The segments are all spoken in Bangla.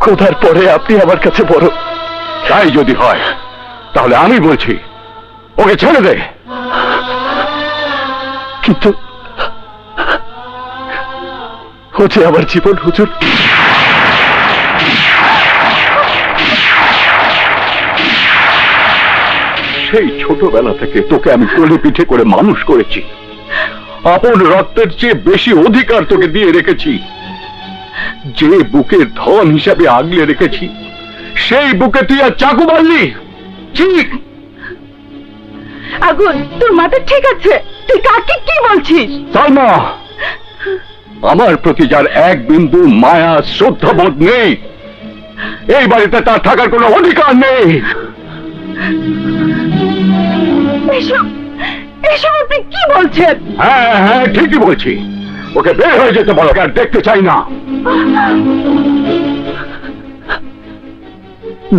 খোদার পরে আপনি আমার কাছে বড়। তাই যদি হয় তাহলে আমি বলছি ওকে ছেড়ে দে। কিন্তু ও যে আমার জীবন, হুজুর। সেই ছোটবেলা থেকে তোকে আমি কোলে পিঠে করে মানুষ করেছি, আপন রক্তের চেয়ে বেশি অধিকার তোকে দিয়ে রেখেছি। যে বুকের ধন হিসাবে আগলে রেখেছি সেই বুকে তুই আর চাকু মারলি। ঠিক আগুন, তোর মাথা ঠিক আছে? তুই কাকে কি বলছিস? সালমা, আমার প্রতি যার এক বিন্দু মায়া শ্রদ্ধাবোধ নেই, এই বাড়িতে তার থাকার কোনো অধিকার নেই। এসব এসব আপনি কি বলছেন? হ্যাঁ হ্যাঁ, ঠিকই বলছি। ওকে বের হয়ে যেতে বলো, আর দেখতে চাই না।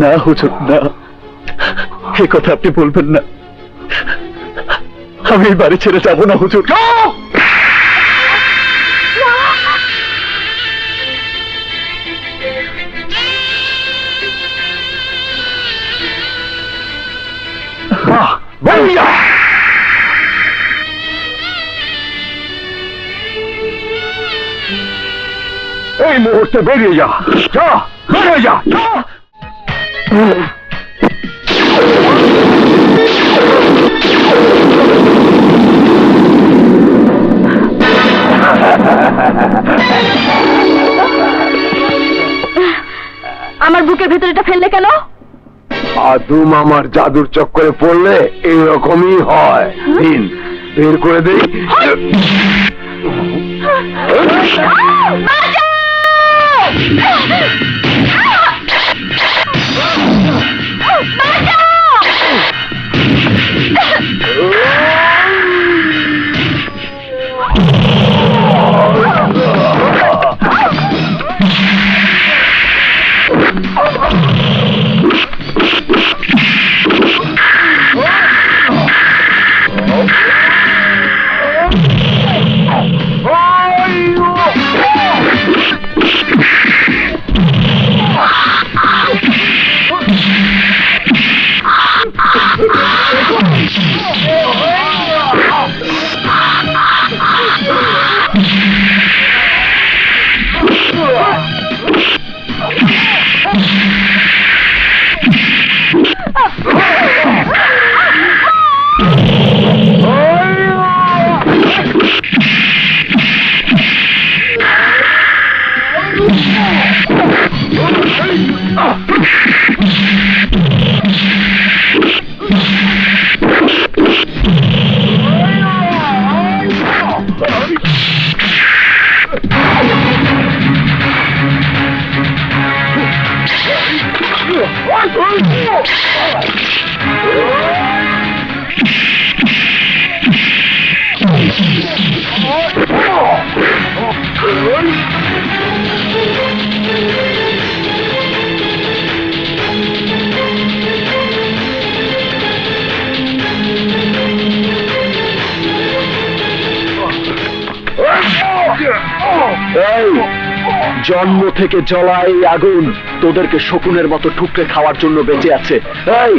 না হুজুর, না, এ কথা আপনি বলবেন না। আমি এই বাড়ি ছেড়ে যাব না হুজুর। এই মুহূর্তে বেরিয়ে যা, যা বেরিয়ে যা, যা। আমার বুকের ভেতরে এটা ফেললে কেন? আদুম আমার জাদুর চক্করে পড়লে এইরকমই হয়। দিন বের করে দেই। জন্ম থেকে জ্বলা এই আগুন তোদেরকে শকুনের মতো ঠুকরে খাওয়ার জন্য বেঁচে আছে। এই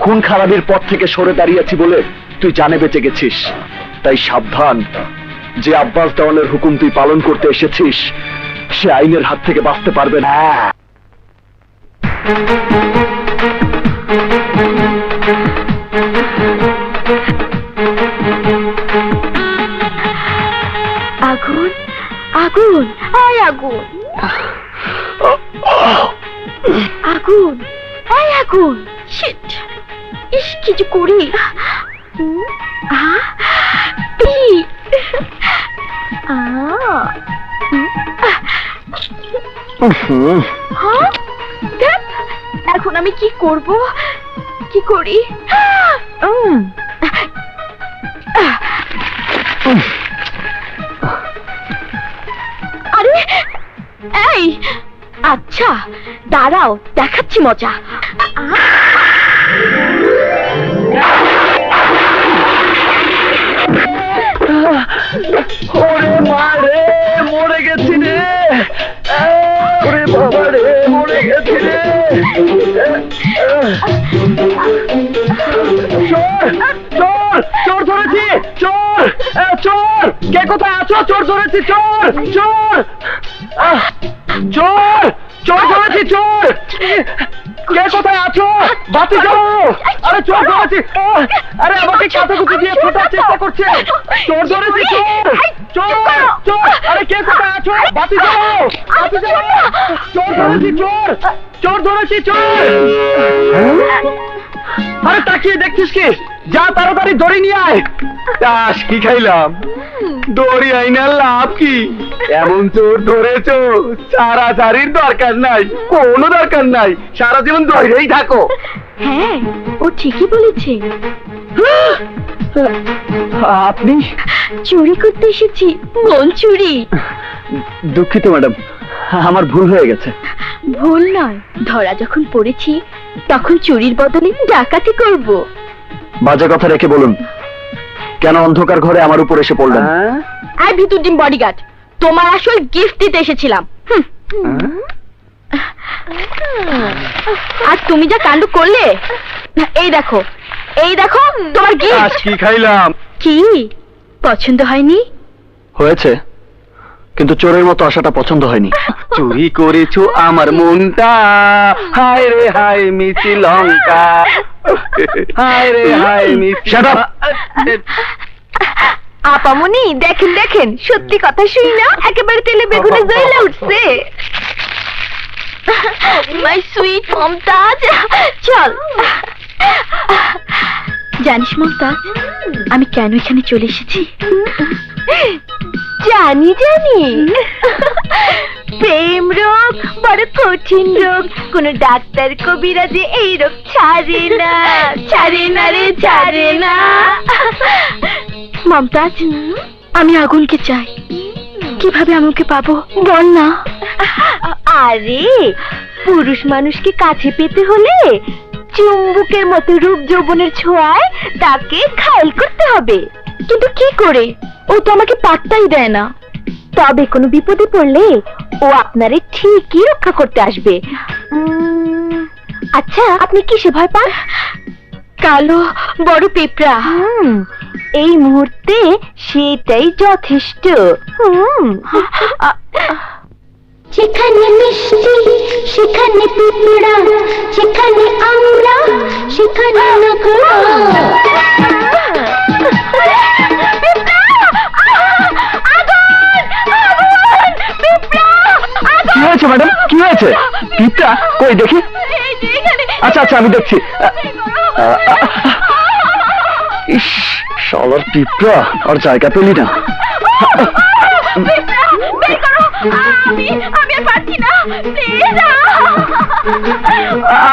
খুন খারাপির পথ থেকে সরে দাঁড়িয়েছি বলে তুই জানে বেঁচে গেছিস। তাই সাবধান, যে আব্বাস দেওয়ানের হুকুম তুই পালন করতে এসেছিস সে আইনের হাত থেকে বাঁচতে পারবে না। আগুন, আগুন, আয় আগুন, আগুন, আয় আগুন। শিট, ইস কিছু করি। এখন আমি কি করব? কি করি? আরে এই, আচ্ছা দাঁড়াও, দেখাচ্ছি মজা। ওরে মা রে, মরে গেছি রে। ওরে বাবা রে, মরে চোর চোর ধরেছি, চোর চোর, কে কোথায় আছো? চোর ধরেছি, চোর চোর চোর চোর ধরেছি, চোর, কে কোথায় আছো? বাতি জ্বালাও। আরে চোর ধরেছি, আরে আমাকে কাঁথাকুচি দিয়ে ছোটার চেষ্টা করছে। চোর ধরেছি, চোর চোর চোর, আরে কে কোথায় আছো? বাতি জ্বালাও, বাতি জ্বালাও। চোর ধরেছি, চোর চোর ধরেছি, চোর। আরে তাকিয়ে দেখছিস কি? যা তাড়াতাড়ি দড়ি নিয়ে আয়। তাস কি খাইলাম, দড়ি আইনার লাভ কি? এমন চোর ধরেছো, ছাড়াছাড়ির দরকার নাই, কোনো দরকার নাই, সারা জীবন ধরেই থাকো। হ্যাঁ, ও ঠিকই বলেছে। আপনি? চুরি করতে এসেছি, মন চুরি। দুঃখিত ম্যাডাম, আমার ভুল হয়ে গেছে। ভুল নয়, ধরা যখন পড়েছি তখন চুরির বদলে ডাকাতি করব। বাজে কথা রেখে বলুন, কেন অন্ধকার ঘরে আমার উপর এসে পড়লেন? আর ভিতর ডিম বডিগার্ড, তোমার আসল গিফট দিতে এসেছিলাম। আর তুমি যা কাণ্ড করলে, এই দেখো, এই দেখো তোমার তাস গিফট। কি খাইলাম? কি পছন্দ হয়নি? হয়েছে, কিন্তু চোরের মতো আশাটা পছন্দ হয়নি। চুরি করেছো আমার মনটা, হায় রে হায় মিষ্টি লঙ্কা, হায় রে হায় মিষ্টি। Shut up! আপামনি দেখেন দেখেন, সত্যি কথা শুনি না, একেবারে তেলে বেগুনে জ্বলে উঠছে। মাই সুইট মমতাজ, চল। জানিস মমতাজ, আমি কেন এখানে চলে এসেছি? জানি জানি, প্রেম রোগ বড় কঠিন রোগ, কোন ডাক্তার কবিরাজে এই রোগ ছাড়ে না, ছাড়ে না রে, ছাড়ে না। মমতাজ, আমি আগুনকে চাই, কিভাবে আমাকে পাবো বল না। আরে পুরুষ মানুষকে কাছে পেতে হলে চুম্বকের মতো রূপ যৌবনের ছোঁয়ায় তাকে ঘায়েল করতে হবে। কিন্তু কি করে? ও তো আমাকে পাত্তাই দেয় না। তবে কোনো বিপদে পড়লে ও আপনারে ঠিকই রক্ষা করতে আসবে। আচ্ছা, আপনি কিসে ভয় পান? কালো বড় পিঁপড়া। এই মুহূর্তে সেটাই যথেষ্ট। যেখানে মিষ্টি সেখানে পিঁপড়া, যেখানে আমরা সেখানে নগরা। কি হয়েছে ম্যাডাম, কি হয়েছে? পিঁপড়া কই দেখি। আচ্ছা আচ্ছা, আমি দেখছি। ইস, শালার পিঁপড়া, আর জায়গা পেলি না। আমি আর পারছি না, প্লিজ।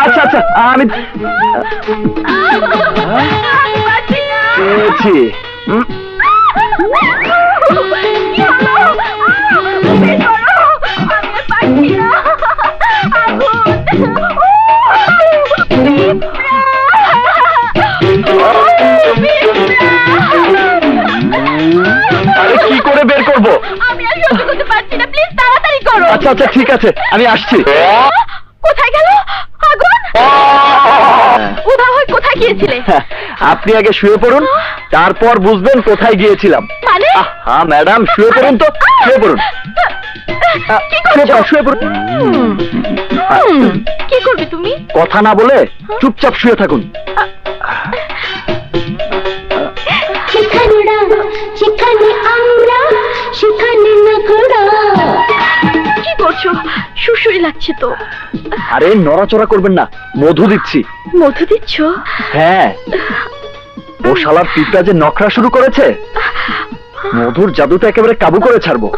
আচ্ছা আচ্ছা, আমি পারছি না। পেয়েছি। কি হলো? বের করো, আমি আর পারছি না। আরে কি করে বের করব? আমি আর সহ্য করতে পারছি না, প্লিজ তাড়াতাড়ি করো। আচ্ছা আচ্ছা, ঠিক আছে, আমি আসছি। কোথায় গেল আগুন? উধাও হয়ে কোথায় গিয়েছিলে? আপনি আগে শুয়ে পড়ুন, তারপর বুঝবেন কোথায় গিয়েছিলাম। মানে? হ্যাঁ ম্যাডাম, শুয়ে পড়ুন তো, শুয়ে পড়ুন। কি করছো? শুয়ে পড়ুন। কি করবে তুমি? কথা না বলে চুপচাপ শুয়ে থাকুন। যেখানে যেখানে আমরা সেখানে নগরা। কি করছো? শুশুই লাগছে তো। আরে নড়াচড়া করবেন না, মধু দিচ্ছি। মধু দিচ্ছ? হ্যাঁ, ও শালার পিঁপড়া যে নখরা শুরু করেছে, মধুর জাদুতে একেবারে কাবু করে ছাড়বো।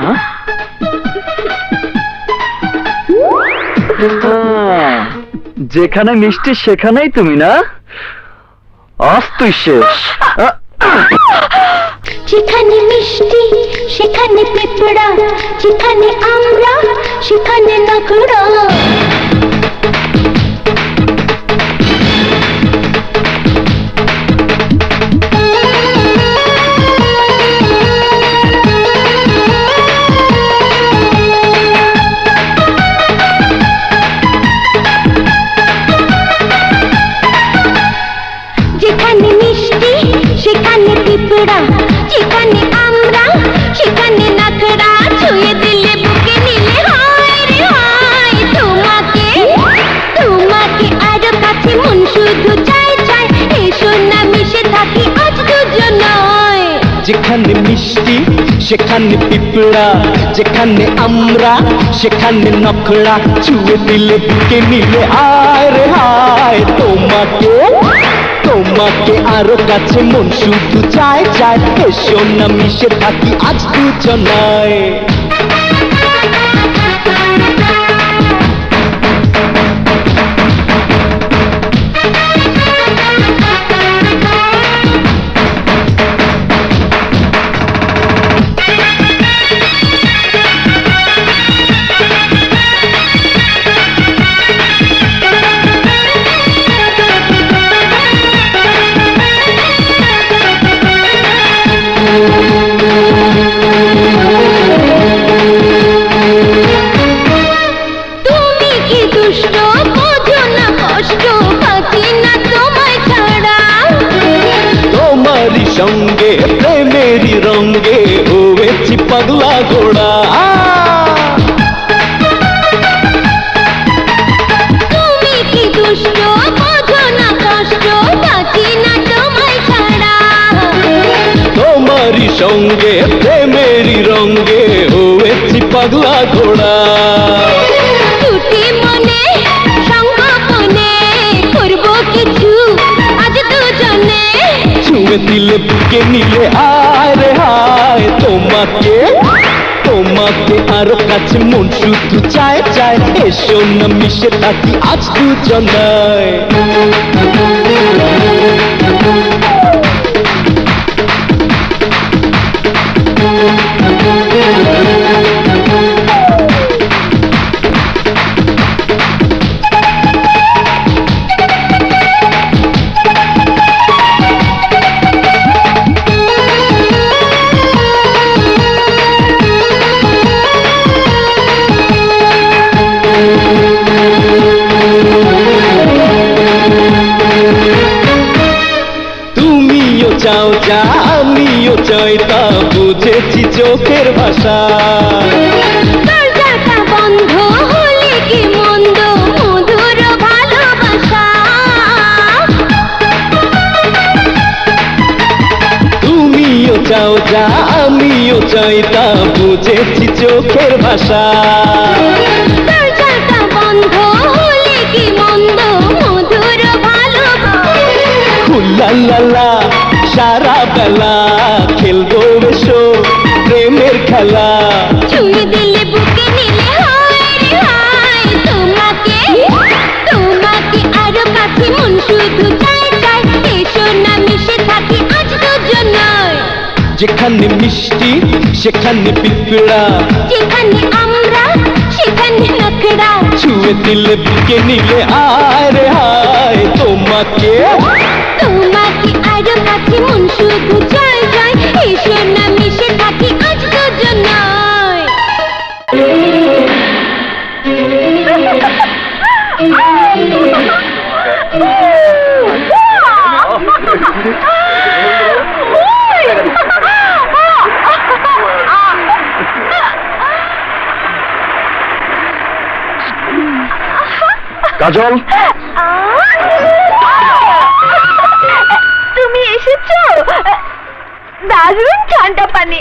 হ্যাঁ? যেখানে মিষ্টি সেখানেই তুমি না? আজ তুই শেষ। যেখানে মিষ্টি সেখানে পিঁপড়া, যেখানে আমরা সেখানে নগরা। ঝগড়া যেখানে আমরা সেখানে নখরা ছুঁয়ে দিলে বুকে নিলে হায় রে হায় তোমাকে তোমাকে আরো কাছে মন শুধু চাই চাই এসো না মিশে থাকি আজ দুজন নয় যেখানে মিষ্টি সেখানে পিঁপড়া যেখানে আমরা সেখানে নখরা ছুঁয়ে দিলে বুকে নিলে হায় রে হায় তোমাকে তোমাকে আরো কাছে মন শুধু চায় চায় এসো না মিশে থাকি আজ দুজনায় তুমি কি দুষ্ট বোঝো না কষ্ট বাঁচি না তোমায় ছাড়া তোমারই সঙ্গে প্রেমেরই রঙ্গে হয়েছি পাগলা ঘোড়া তুমি কি দুষ্ট বোঝো না কষ্ট বাঁচি না তোমায় ছাড়া তোমারই সঙ্গে প্রেমেরই রঙ্গে হয়েছি পাগলা ঘোড়া দুটি মনে সংগোপনে করবো কিছু আজ দুজনে ছুঁয়ে দিলে বুকে নিলে হায় রে হায় তোমাকে তোমাকে আরো কাছে মন শুধু চায় চায় এসো না মিশে থাকি আজ দুজনায় তুমিও চাও যা আমিও চাই তা বুঝেছি চোখের ভাষা দরজাটা বন্ধ হলে কি মন্দ মধুর ভালোবাসা তুমিও চাও যা আমিও চাই তা বুঝেছি চোখের ভাষা দরজাটা বন্ধ হলে কি মন্দ মধুর ভালোবাসা হুল্লাল্লালা সারা বেলা খেলবো এসো প্রেমের খেলা ছুঁয়ে দিলে বুকে নিলে হায় রে হায় তোমাকে তোমাকে আরো কাছে মন শুধু চাই চাই এসো না মিশে থাকি আজ দুজন নয় যেখানে মিষ্টি সেখানে পিঁপড়া যেখানে আমরা সেখানে নখরা ছুঁয়ে দিলে বুকে নিলে হায় রে হায় তোমাকে তোমাকে আরো কাছে মন শুধু চাই চাই এসো না মিশে থাকি আজ দুজন নয় কাজল, তুমি এসেছো? দারুণ ঠান্ডা পানি,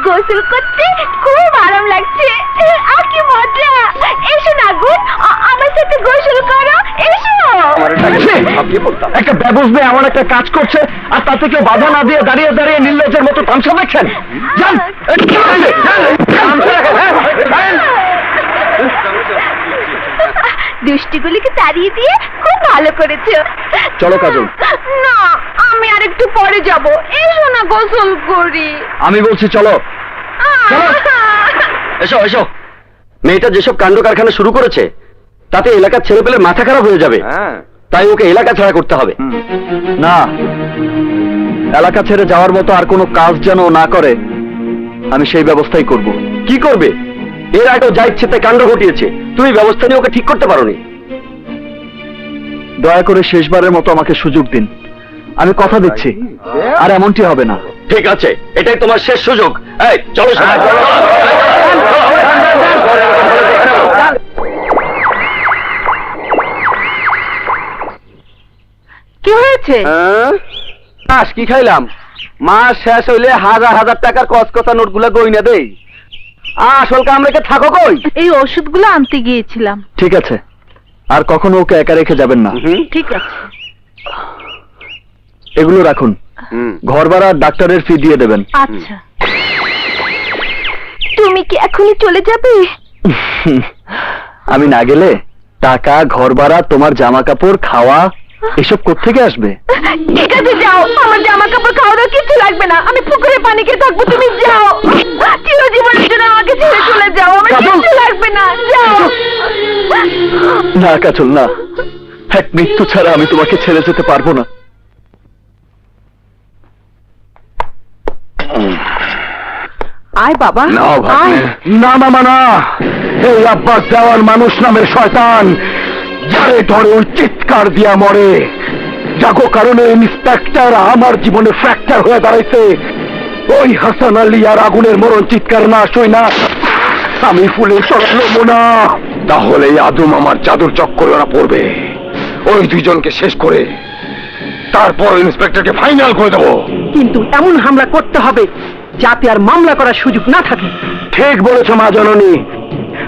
গোসল করতে খুব আরাম লাগছে। আর কি মজা! এসো না গুণ, আমার সাথে গোসল করো, এসো। একটা ব্যবস্থা এমন একটা কাজ করছে আর তাতে কেউ বাধা না দিয়ে দাঁড়িয়ে দাঁড়িয়ে নির্লজ্জের মতো তামসা দেখছেন। যান, দুষ্টিগুলিকে তাড়িয়ে দিয়ে খুব ভালো করেছো। চলো কাজল। না, আমি আর একটু পরে যাব। এসো না গোসল করি। আমি বলছি চলো। এসো এসো। মেয়েটা যেসব কাণ্ড কারখানা শুরু করেছে তাতে এলাকার ছেলে পেলে মাথা খারাপ হয়ে যাবে। তাই ওকে এলাকা ছাড়া করতে হবে। না, এলাকা ছেড়ে যাওয়ার মতো আর কোনো কাজ যেন না করে, আমি সেই ব্যবস্থাই করব। কি করবে? এর আগেও যা ইচ্ছে তাই কাণ্ড ঘটিয়েছে, তুমি ব্যবস্থা নিয়ে ওকে ঠিক করতে পারোনি। দয়া করে শেষবারের মতো আমাকে সুযোগ দিন, আমি কথা দিচ্ছি আর এমনটি হবে না। ঠিক আছে, এটাই তোমার শেষ সুযোগ। এই চলো সবাই। কি হয়েছে? মাস কি খাইলাম? মাস শেষ হইলে হাজার হাজার টাকার কসকসা নোটগুলা গইনা দেই। আসল কাম রেখে থাকো কই? এই ওষুধগুলো আনতে গিয়েছিলাম। ঠিক আছে, আর কখনো ওকে একা রেখে যাবেন না। ঠিক আছে। এগুলো রাখুন, ঘর ভাড়া আর ডাক্তারের ফি দিয়ে দেবেন। আচ্ছা। তুমি কি এখনই চলে যাবে? আমি না গেলে টাকা, ঘর ভাড়া, তোমার জামা কাপড়, খাওয়া এসব কোত্থেকে আসবে? ঠিক আছে, যাও। আমার জামা কাপড় খাওয়া কিছু লাগবে না। আমি পুকুরে পানি খেয়ে থাকবো, তুমি যাও। চিরজীবনের জন্য আমাকে ছেড়ে চলে যাও। আমার কিছু লাগবে না, যাও। না কাজল, না, এক মৃত্যু ছাড়া আমি তোমাকে ছেড়ে যেতে পারবো না। আয় বাবা, না মামা না, এই আব্বাস দেওয়ান মানুষ নামের শয়তান যারে ধরে ওই চিৎকার দিয়া মরে, যাগো কারণে ইন্সপেক্টর আমার জীবনে ফ্র্যাকচার হয়ে দাঁড়াইছে। ওই হাসান আলী আর আগুনের মরণ চিৎকার না শুই না আমি ফুলের চড়ালাম না। তাহলে আদম আমার জাদুর চক্করে ওরা পড়বে। ওই দুইজনকে শেষ করে তারপর ইন্সপেক্টরকে ফাইনাল করে দেবো। কিন্তু এমন হামলা করতে হবে যাতে আর মামলা করার সুযোগ না থাকে। ঠিক বলেছ মা জননী,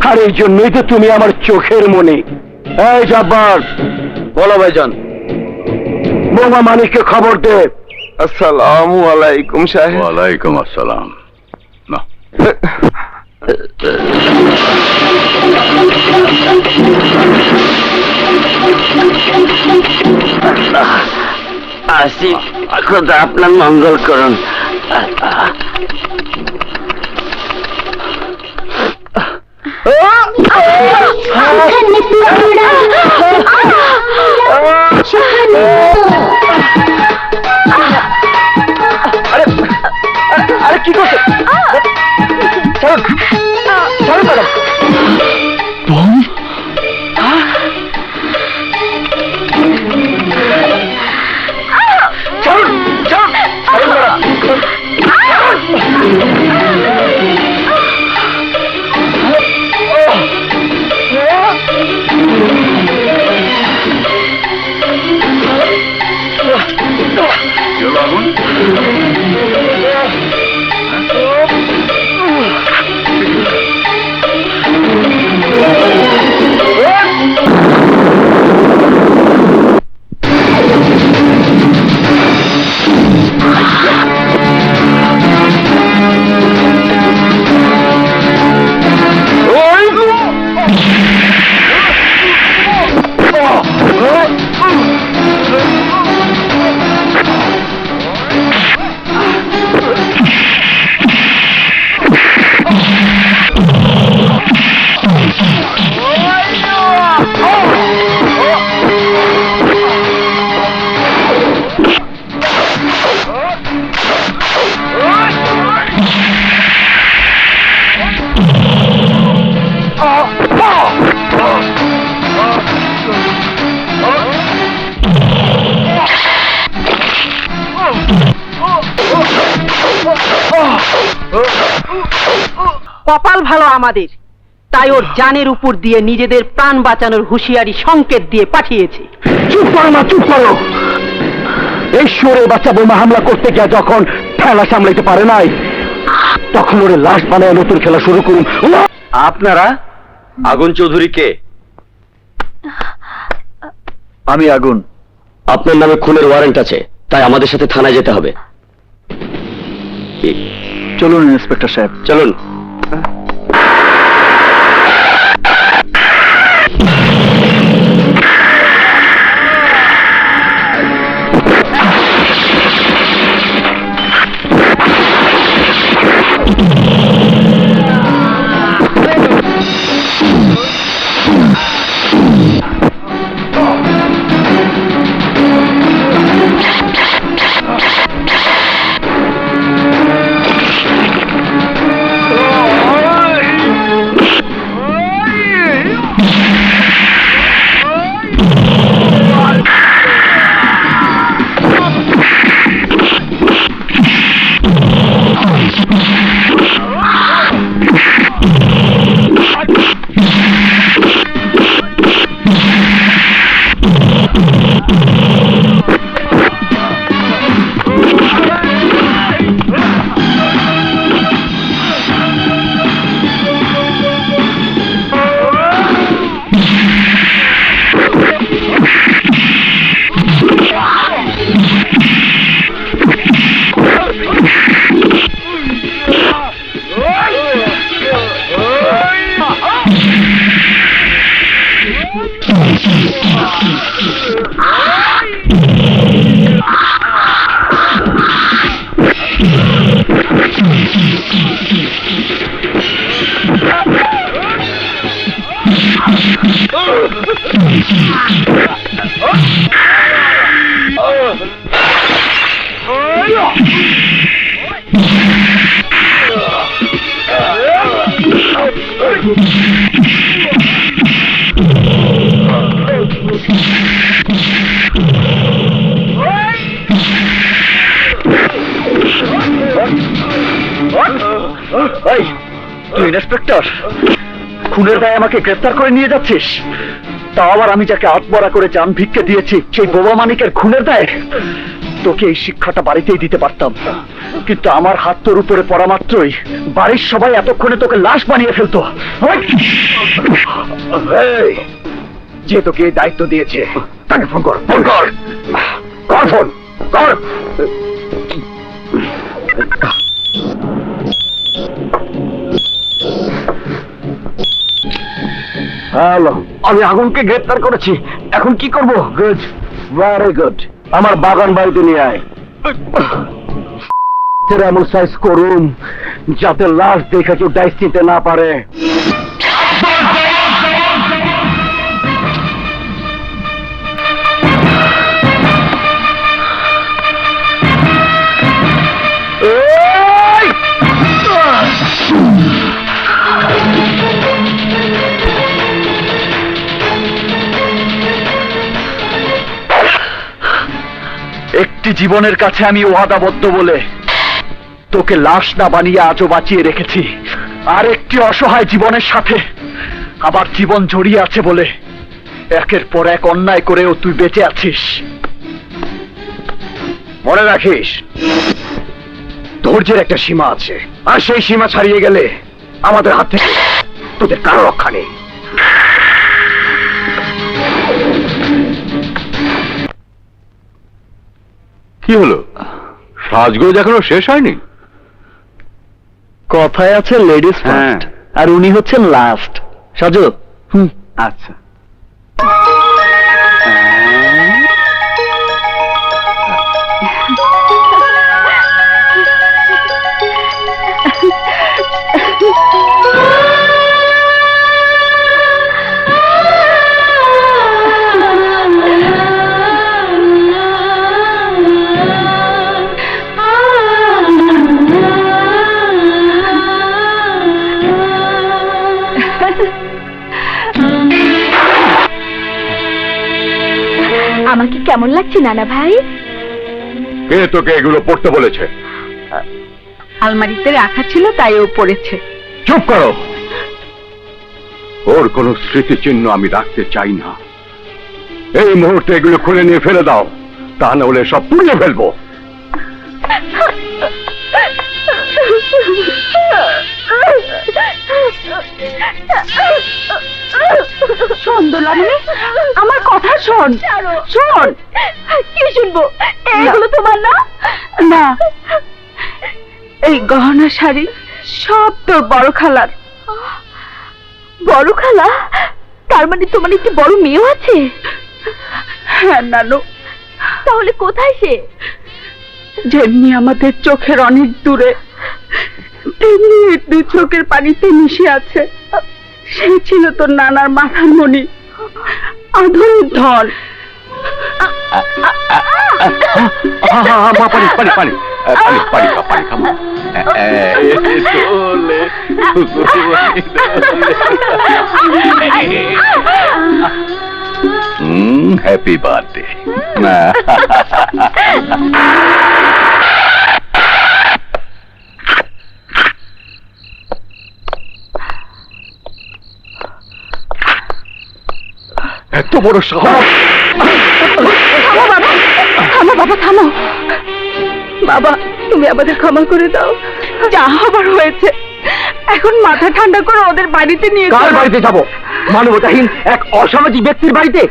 আর এই জন্যই তো তুমি আমার চোখের মনি। এই জব্বার, বলো ভাইজান। বোমা মানিককে খবর দে। আসসালামু আলাইকুম সাহেব। ওয়ালাইকুম আসসালাম। না, আসি, খোদা আপনার মঙ্গল করুন। সেখানে তোমরা সেখানে আরে কি করছে? ছাড়ুন, ছাড়ুন ম্যাডাম। ছাড়ুন, ছাড়ুন, ছাড়ুন ম্যাডাম। কপাল ভালো আমাদের, তাই ওর জানের উপর দিয়ে নিজেদের প্রাণ বাঁচানোর হুঁশিয়ারি সংকেত দিয়ে পাঠিয়েছে। চুপ করো না, চুপ করো। এই শোরে বাচ্চা বোমা হামলা করতে গিয়ে যখন ঠেলা সামলাইতে পারে নাই, তখন ওরে লাশ বানায় নতুন খেলা শুরু করুন। আপনারা আগুন চৌধুরী কে? আমি আগুন। আপনার নামে খুনের ওয়ারেন্ট আছে, তাই আমাদের সাথে থানায় যেতে হবে। চলুন ইন্সপেক্টর সাহেব, চলুন। এই, তুই ইন্সপেক্টর, খুনের দায়ে আমাকে গ্রেফতার করে নিয়ে যাচ্ছিস? তাও আবার আমি যাকে আত্মরা করে জান ভিক্ষে দিয়েছি সেই বোবা মানিকের খুনের দায়ে? তোকে এই শিক্ষাটা বাড়িতেই দিতে পারতাম, কিন্তু আমার হাত তোর উপরে পড়া মাত্রই বাড়ির সবাই এতক্ষণে তোকে লাশ বানিয়ে ফেলতো। এই, যে তোকে এই দায়িত্ব দিয়েছে তাকে ফোন কর, ফোন কর, কর ফোন কর। হ্যালো, আমি আগুনকে গ্রেফতার করেছি, এখন কি করব? Good, very good. আমার বাগান বাড়িতে নিয়ে আয়, এমন সাইজ করুন যাতে লাশ দেখে কেউ ডাইস চিনতে না পারে। একটি জীবনের কাছে আমি ওয়াদাবদ্ধ বলে তোকে লাশ না বানিয়ে আজও বাঁচিয়ে রেখেছি, আর একটি অসহায় জীবনের সাথে আবার জীবন জড়িয়ে আছে বলে একের পর এক অন্যায় করেও তুই বেঁচে আছিস। মনে রাখিস, ধৈর্যের একটা সীমা আছে, আর সেই সীমা ছাড়িয়ে গেলে আমাদের হাত থেকে তোদের কারো রক্ষা নেই। কি হলো, সাজগোজ এখনো শেষ হয়নি? কথায় আছে লেডিস ফার্স্ট, আর উনি হচ্ছেন লাস্ট। সাজু, আচ্ছা। আমাকে কেমন লাগছে নানা ভাই? কে তোকে এগুলো পড়তে বলেছে? আলমারিতে রাখা ছিল তাই ও পড়েছে। চুপ করো, ওর কোনো স্মৃতিচিহ্ন আমি রাখতে চাই না। এই মুহূর্তে এগুলো খুলে নিয়ে ফেলে দাও, তা না হলে সব পুড়িয়ে ফেলবো। সন্দলামণি, আমার কথা শোন, শোন। কি শুনবো? এগুলো তোমার না? না, এই গহনা শাড়ি সব তোর বড় খালার। বড় খালা? তার মানে তোমার একটি বড় মেয়েও আছে? হ্যাঁ নানু। তাহলে কোথায় সে? যেমনি আমাদের চোখের অনেক দূরে, তেমনি দু চোখের পানিতে মিশে আছে। সে ছিল তোর নানার মাথার মণি, আদরের ধন। পানি পানি পানি পানি পানি পানি খাবো। Happy birthday. এত বড় সাহস! থামো বাবা, থামো বাবা, থামো। বাবা, তুমি আমাদের ক্ষমা করে দাও। যা হবার হয়েছে, এখন মাথা ঠান্ডা করে ওদের বাড়িতে নিয়ে কার চলো। বাড়িতে যাব? মানবতাহীন এক অসামাজিক ব্যক্তির বাড়িতে?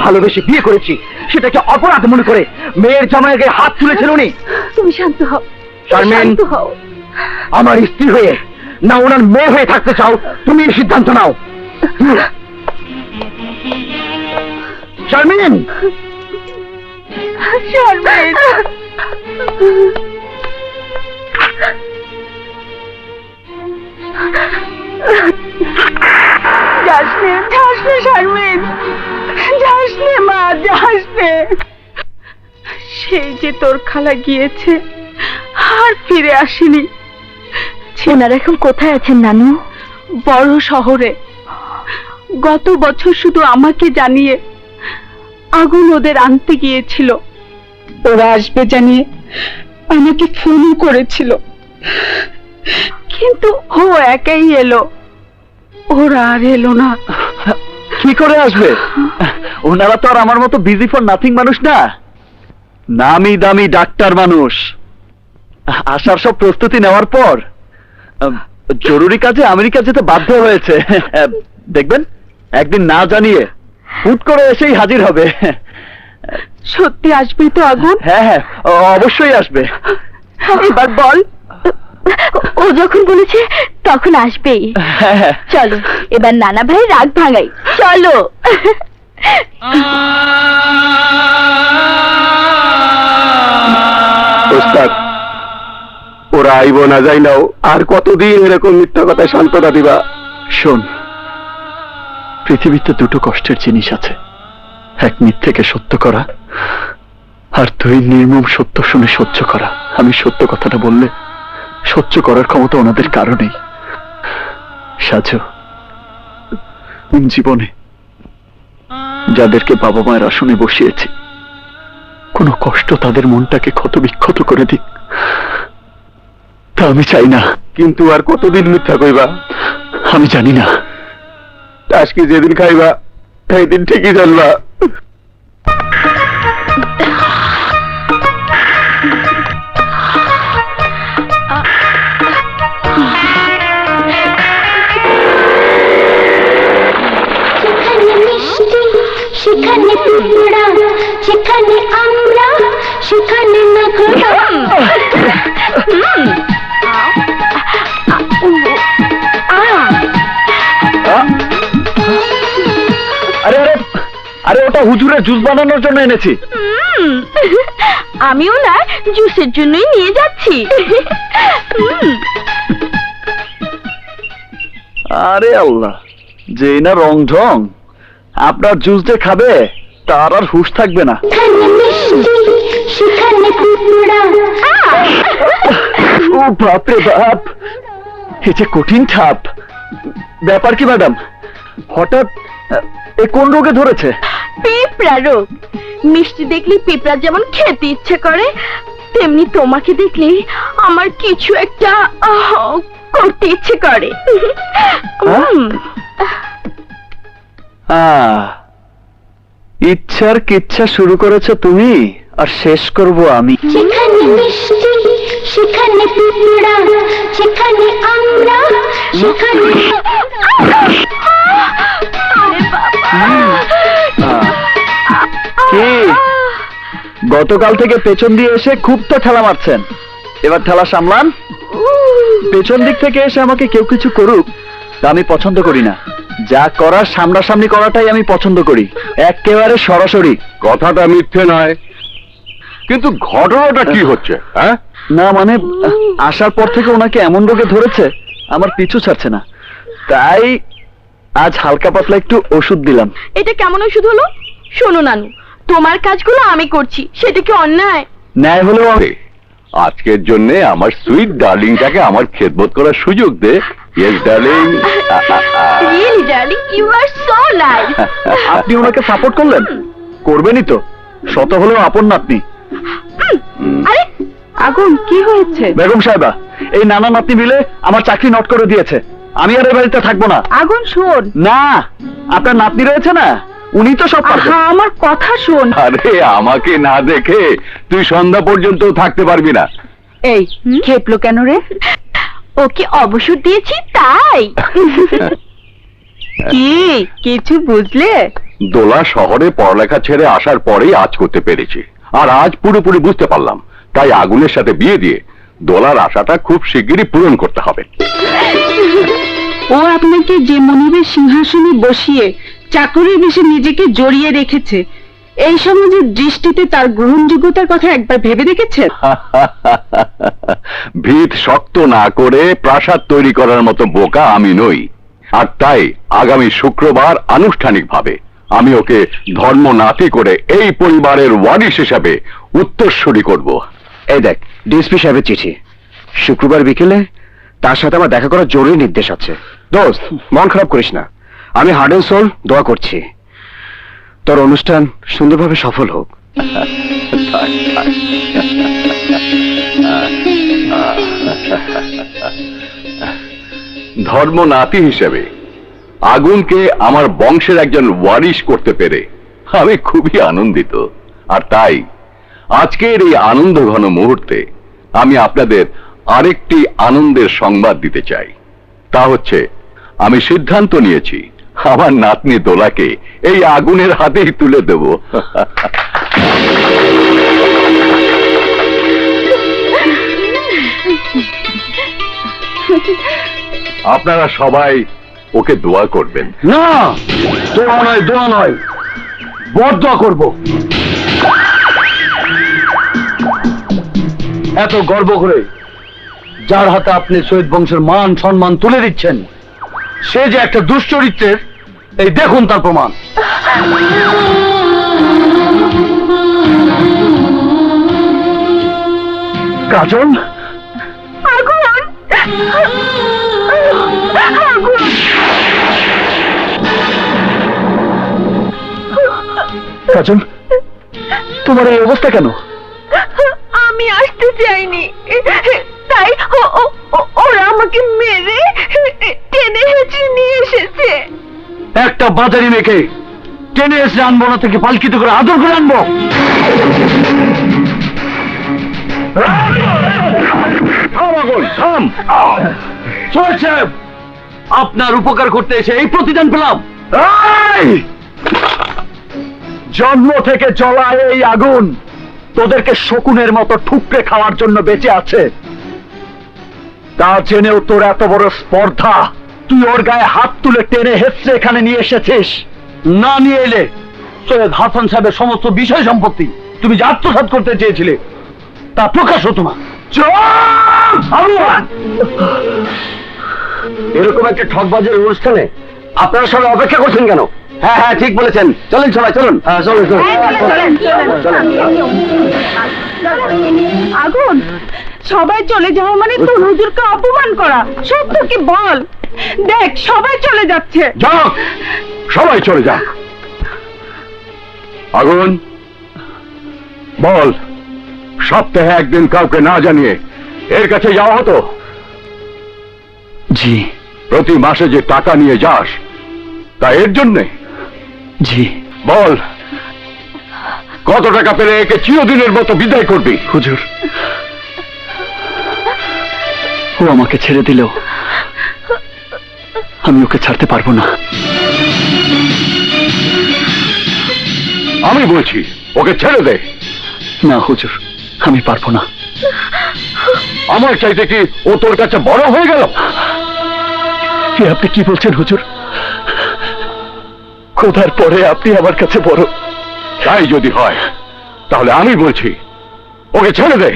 ভালোবেসে বিয়ে করেছি, সেটাকে অপরাধ মনে করে মেয়ের জামাইয়ের গায়ে হাত তুলেছেন উনি। তুমি শান্ত হও, শারমিন। শান্ত হও। আমার স্ত্রী হয়ে না ওনার মেয়ে হয়ে থাকতে চাও, তুমি এই সিদ্ধান্ত নাও। শারমিন, শারমিন, যাস নে, শারমিন, যাস নে মা, যাস নে। সেই যে তোর খালা গিয়েছে, আর ফিরে আসেনি। ওনারা এখন কোথায় আছেন নানু? বড় শহরে। গত বছর শুধু আমাকে জানিয়ে আগুন ওদের আনতে গিয়েছিল। ওরা আসবে জানিয়ে আমাকে ফোন করেছিল, কিন্তু ও একাই এলো, ওরা আর এলো না। কি করে আসবে? ওনারা তো আর আমার মতো বিজি ফর নাথিং মানুষ না, নামি দামি ডাক্তার মানুষ। আসার সব প্রস্তুতি নেওয়ার পর জরুরি কাজে আমেরিকা যেতে বাধ্য হয়েছে। দেখবেন একদিন না জানিয়ে হুট করে এসেই হাজির হবে। সত্যি আসবি তো আগুন? হ্যাঁ হ্যাঁ, অবশ্যই আসবে। এবার বল। ও যখন বলেছে তখন আসবেই। হ্যাঁ হ্যাঁ। চলো এবার নানা ভাই রাগ ভাঙাই, চলো। ওস্তাদ, ওরা আইব না যাই নাও, আর কতদিন এরকম মিথ্যা কথায় সান্ত্বনা দিবা? শোন, পৃথিবীতে দুটো কষ্টের জিনিস আছে, এক মিথ্যেকে সত্য করা, আর দুই নির্মম সত্য শুনে সহ্য করা। আমি সত্য কথাটা বললে সহ্য করার ক্ষমতা ওনাদের কারো নেই। সাজু, জীবনে যাদেরকে বাবা মায়ের আসনে বসিয়েছি, কোনো কষ্ট তাদের মনটাকে ক্ষত বিক্ষত করে দিক, তা আমি চাই না। কিন্তু আর কতদিন মিথ্যা কইবা? আমি জানি না। আজকে যেদিন খাইবা সেই দিন ঠিকই জানবা। যেখানে মিষ্টি সেখানে পিঁপড়া, যেখানে আমরা সেখানে নখরা। আরে আরে আরে, ওটা হুজুরের জুস বানানোর জন্য এনেছি। আমিও না জুসের জন্যই নিয়ে যাচ্ছি। আরে আল্লাহ, যে না রং ঢং, আপনার জুস যে খাবে তার আর হুঁশ থাকবে না। যেখানে মিষ্টি সেখানে পিঁপড়া। ও বাপরে বাপ, এই যে কঠিন ঠাপ। ব্যাপার কি ম্যাডাম, হঠাৎ এ কোন রোগে ধরেছে? পিঁপড়া রোগ। মিষ্টি দেখলে পিঁপড়া যেমন খেতে ইচ্ছে করে, তেমনি তোমাকে দেখলে আমার কিছু একটা করতে ইচ্ছে করে। ইচ্ছার কিচ্ছা শুরু করেছো তুমি, আর শেষ করব আমি। যেখানে মিষ্টি সেখানে পিঁপড়া, যেখানে আমরা সেখানে। কি গতকাল থেকে পেছন দিয়ে এসে খুব তো ঠেলা মারছেন, এবার ঠেলা সামলান। পেছন দিক থেকে এসে আমাকে কেউ কিছু করুক তা আমি পছন্দ করি না। যা করার সামনাসামনি করাটাই আমি পছন্দ করি, একেবারে সরাসরি। কথাটা মিথ্যে নয়, কিন্তু ঘটনাটা কি হচ্ছে? হ্যাঁ, না মানে আসার পর থেকে ওনাকে এমন রোগে ধরেছে আমার পিছু ছাড়ছে না, তাই আজ হালকা পাতলা একটু ওষুধ দিলাম। এটা কেমন ওষুধ হলো? শোনো নানু, তোমার কাজগুলো আমি করছি, সেটা কি অন্যায়? ন্যায় হলেও আমি আজকের জন্য আমার সুইট ডার্লিংটাকে আমার খেদমত করার সুযোগ দে। Yes darling. Really darling, you are so nice. আপনি ওনাকে সাপোর্ট করলেন, করবেনই তো, শত হলেও আপন নাতনি। আরে আগুন, কি হয়েছে? বেগম সাহেবা, এই নানা নাতনি মিলে আমার চাকরি নট করে দিয়েছে, আমি আর এই বাড়িতে থাকবো না। আগুন শোন। না, আপনার নাতনি রয়েছে না, উনি তো সব পারবেন। আমার কথা শোন। আরে আমাকে না দেখে তুই সন্ধ্যা পর্যন্ত থাকতে পারবি না। এই খেপলো কেন রে? ওকে অবসর দিয়েছি তাই। কি কিছু বুঝলে? দোলা শহরে পড়ালেখা ছেড়ে আসার পরেই আজ করতে পেরেছি, আর আজ পুরোপুরি বুঝতে পারলাম। তাই আগুনের সাথে বিয়ে দিয়ে দোলার আশাটা খুব শিগগিরই পূরণ করতে হবে। ও আপনাকে যে মনিবের সিংহাসনে বসিয়ে চাকরির বেশি নিজেকে জড়িয়ে রেখেছে, এই সমাজের দৃষ্টিতে তার গ্রহণযোগ্যতার কথা একবার ভেবে দেখেছেন? ভিত শক্ত না করে প্রাসাদ তৈরি করার মতো বোকা আমি নই। আর তাই আগামী শুক্রবার আনুষ্ঠানিকভাবে আমি ওকে ধর্ম নাতি করে এই পরিবারের ওয়ারিশ হিসাবে উত্তরসূরি করব। এই দেখ ডিএসপি সাহেবের চিঠি, শুক্রবার বিকেলে তার সাথে আমার দেখা করার জরুরি নির্দেশ আছে। দোস্ত মন খারাপ করিস না, আমি হার্ট অ্যান্ড সোল দোয়া করছি তোর অনুষ্ঠান সুন্দরভাবে সফল হোক। ধর্ম নাতি হিসেবে আগুনকে আমার বংশের একজন ওয়ারিশ করতে পেরে আমি খুবই আনন্দিত। আর তাই আজকের এই আনন্দ ঘন মুহূর্তে আমি আপনাদের আরেকটি আনন্দের সংবাদ দিতে চাই। তা হচ্ছে আমি সিদ্ধান্ত নিয়েছি আমার নাতনি দোলাকে এই আগুনের হাতেই তুলে দেব। আপনারা সবাই ওকে দোয়া করবেন। না, দোয়া নয়, দোয়া নয়, বরদোয়া করব। এত গর্ব করে যার হাতে আপনি শহীদ বংশের মান সম্মান তুলে দিচ্ছেন, সে যে একটা দুশ্চরিত্রের, এই দেখুন তার প্রমাণ। কাজল, আগুন! আগুন! কাজল, তোমার এই অবস্থা কেন? আমি আসতে চাইনি, তাই ওরা আমাকে মেরে টেনে হেঁচড়ে নিয়ে এসেছে। একটা বাজারি মেয়েকে টেনে এসে আনবো না থেকে পালকিত করে আদর করে আনবো? সোহেল সাহেব, আপনার উপকার করতে এসে এই প্রতিদান পেলাম। জন্ম থেকে জ্বলা এই আগুন তোদেরকে শকুনের মতো ঠুকরে খাওয়ার জন্য বেঁচে আছে। তা জেনেও তোর এত বড় স্পর্ধা, তুই ওর গায়ে হাত তুলে টেনে হেঁচড়ে এখানে নিয়ে এসেছিস। না নিয়ে এলে সৈয়দ হাসান সাহেবের সমস্ত বিষয় সম্পত্তি তুমি যে আত্মসাৎ করতে চেয়েছিলে তা প্রকাশ হতো না। এরকম একটা ঠকবাজের অনুষ্ঠানে আপনারা সবাই অপেক্ষা করছেন কেন? হ্যাঁ হ্যাঁ, ঠিক বলেছেন, চলেন সবাই, চলুন। হ্যাঁ চলুন চলুন। আগুন, সবাই চলে যাওয়া মানে তোর হুজুরকে অপমান করা। সত্য কি বল? দেখ সবাই চলে যাচ্ছে। যাক, সবাই চলে যাক। আগুন, বল, সপ্তাহে একদিন কাউকে না জানিয়ে এর কাছে যাওয়া হতো? জি। প্রতি মাসে যে টাকা নিয়ে যাস তা এর জন্যে? জি। বল, কত টাকা পেলে একে চিরদিনের মতো বিদায় করবি? হুজুর, ও আমাকে ছেড়ে দিলেও আমি ওকে ছাড়তে পারবো না। আমি বলছি ওকে ছেড়ে দে। না হুজুর, আমি পারবো না। আমার চাইতে কি ও তোর কাছে বড় হয়ে গেল? আপনি কি বলছেন হুজুর? খোদার পরে আপনি আমার কাছে বড়। তাই যদি হয় তাহলে আমি বলছি ওকে ছেড়ে দে।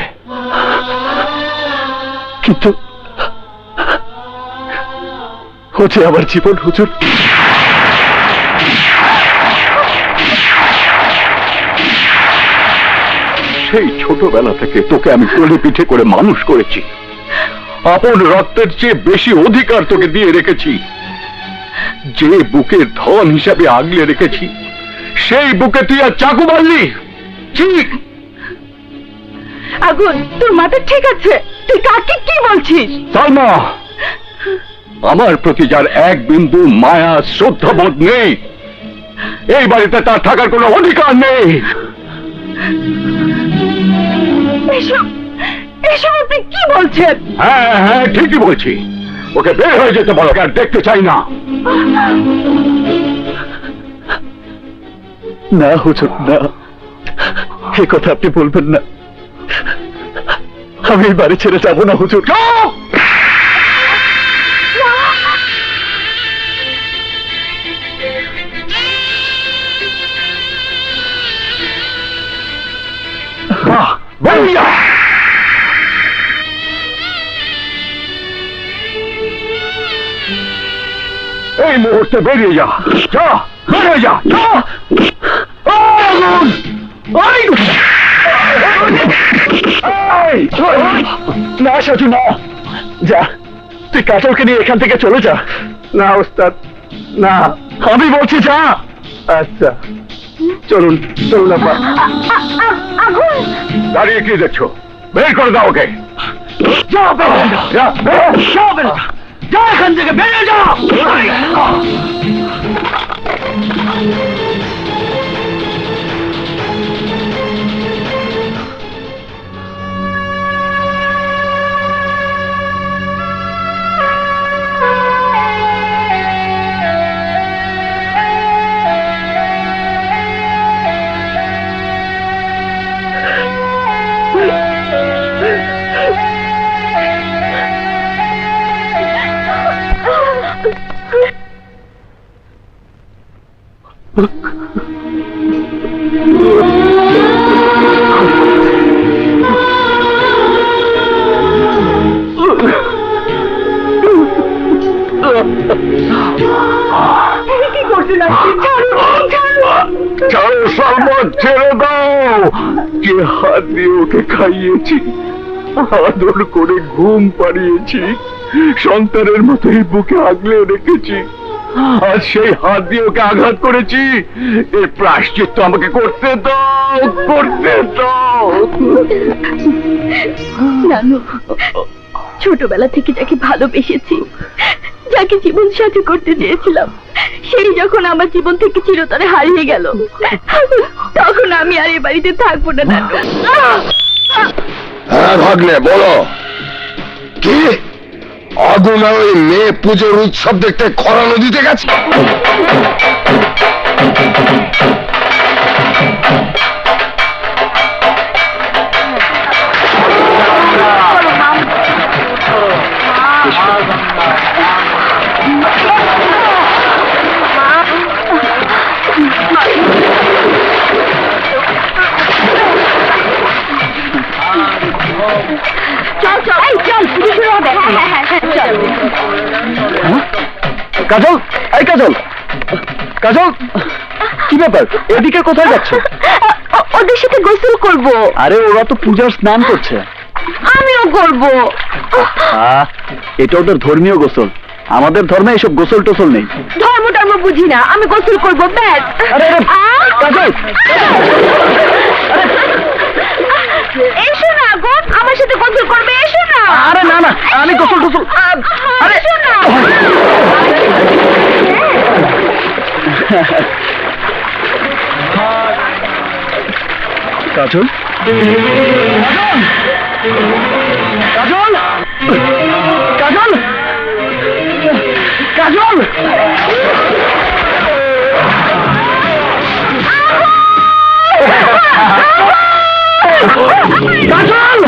কিন্তু হচ্ছে আমার জীবন হুজুর। সেই ছোটবেলা থেকে তোকে আমি কোলে পিঠে করে মানুষ করেছি, আপন রক্তের চেয়ে বেশি অধিকার তোকে দিয়ে রেখেছি। যে বুকের ধন হিসাবে আগলে রেখেছি সেই বুকে তুই আর চাকু মারলি। ঠিক আগুন, তোর মাথা ঠিক আছে? তুই কাকে কি বলছিস? সালমা, আমার প্রতি যার এক বিন্দু মায়া শ্রদ্ধাবোধ নেই এই বাড়িতে তার থাকার কোনো অধিকার নেই। এসব এসব আপনি কি বলছেন? হ্যাঁ হ্যাঁ, ঠিকই বলছি। ওকে বের হয়ে যেতে বলো, আর দেখতে চাই না। না হুজুর, না, এই কথা আপনি বলবেন না। আমি এই বাড়ি ছেড়ে যাবো না হুজুর। চুপ! বেরিয়ে যা! এই মুহূর্তে বেরিয়ে যা, যা, বেরিয়ে যা, যা! আগুন! না সাজু, না, যা, তুই কাজলকে নিয়ে এখান থেকে চলে যা। না ওস্তাদ, না। আমি বলছি যা। আচ্ছা, চলুন চলুন আপা। আগুন! দাঁড়িয়ে কি দেখছো? বের করে দাও ওকে। যা বেরিয়ে যা। যা, বের! যা বেরিয়ে যা। যা এখান থেকে, বেরিয়ে যা। কি করছেন আপনি? ছাড়ো সালমান, ছেড়ে দাও। কে হাত দিয়ে ওকে খাইয়েছি, আদর করে ঘুম পাড়িয়েছি, সন্তানের মতোই বুকে আগলে রেখেছি, আজ সেই হাত দিয়ে ওকে আঘাত করেছি। এর প্রায়শ্চিত্ত আমাকে করতে দাও, করতে দাও। জানো, ছোটবেলা থেকে যাকে ভালোবেসেছি, যাকে জীবন সাথী করতে চেয়েছিলাম, সেই যখন আমার জীবন থেকে চিরতরে হারিয়ে গেল, তখন আমি আর এই বাড়িতে থাকবো না নানু। হ্যাঁ ভাগ্নে, বলো কি? আগুন আর ওই মেয়ে পুজোর উৎসব দেখতে খরা নদীতে গেছে? চল চল, এই চল, পুজো শুরু হবে। চল। কাজল, এই কাজল, কাজল, কি ব্যাপার, এদিকে কোথায় যাচ্ছ? ওদের সাথে গোসল করব। আরে ওরা তো পূজার স্নান করছে। আমিও করব। এটা ওদের ধর্মীয় গোসল, আমাদের ধর্মে এসব গোসল টোসল নেই। ধর্ম টর্ম বুঝি না, আমি গোসল করব, ব্যাস। আরে, আরে, কাজল! এসো না আগুন, আমার সাথে গোসল করবে, এসো না। আরে না না, আমি গোসল টোসল। আরে এসো না। কাজল, কাজল, কাজল, কাজল, কাজল!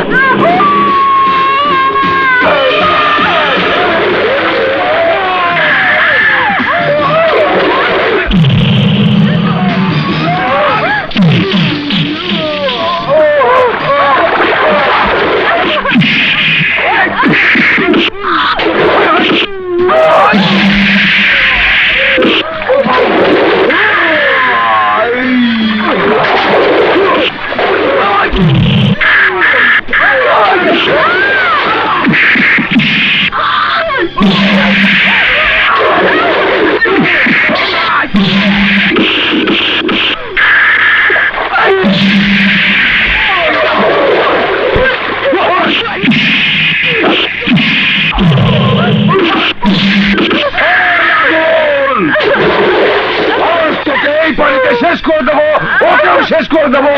করে দেবো।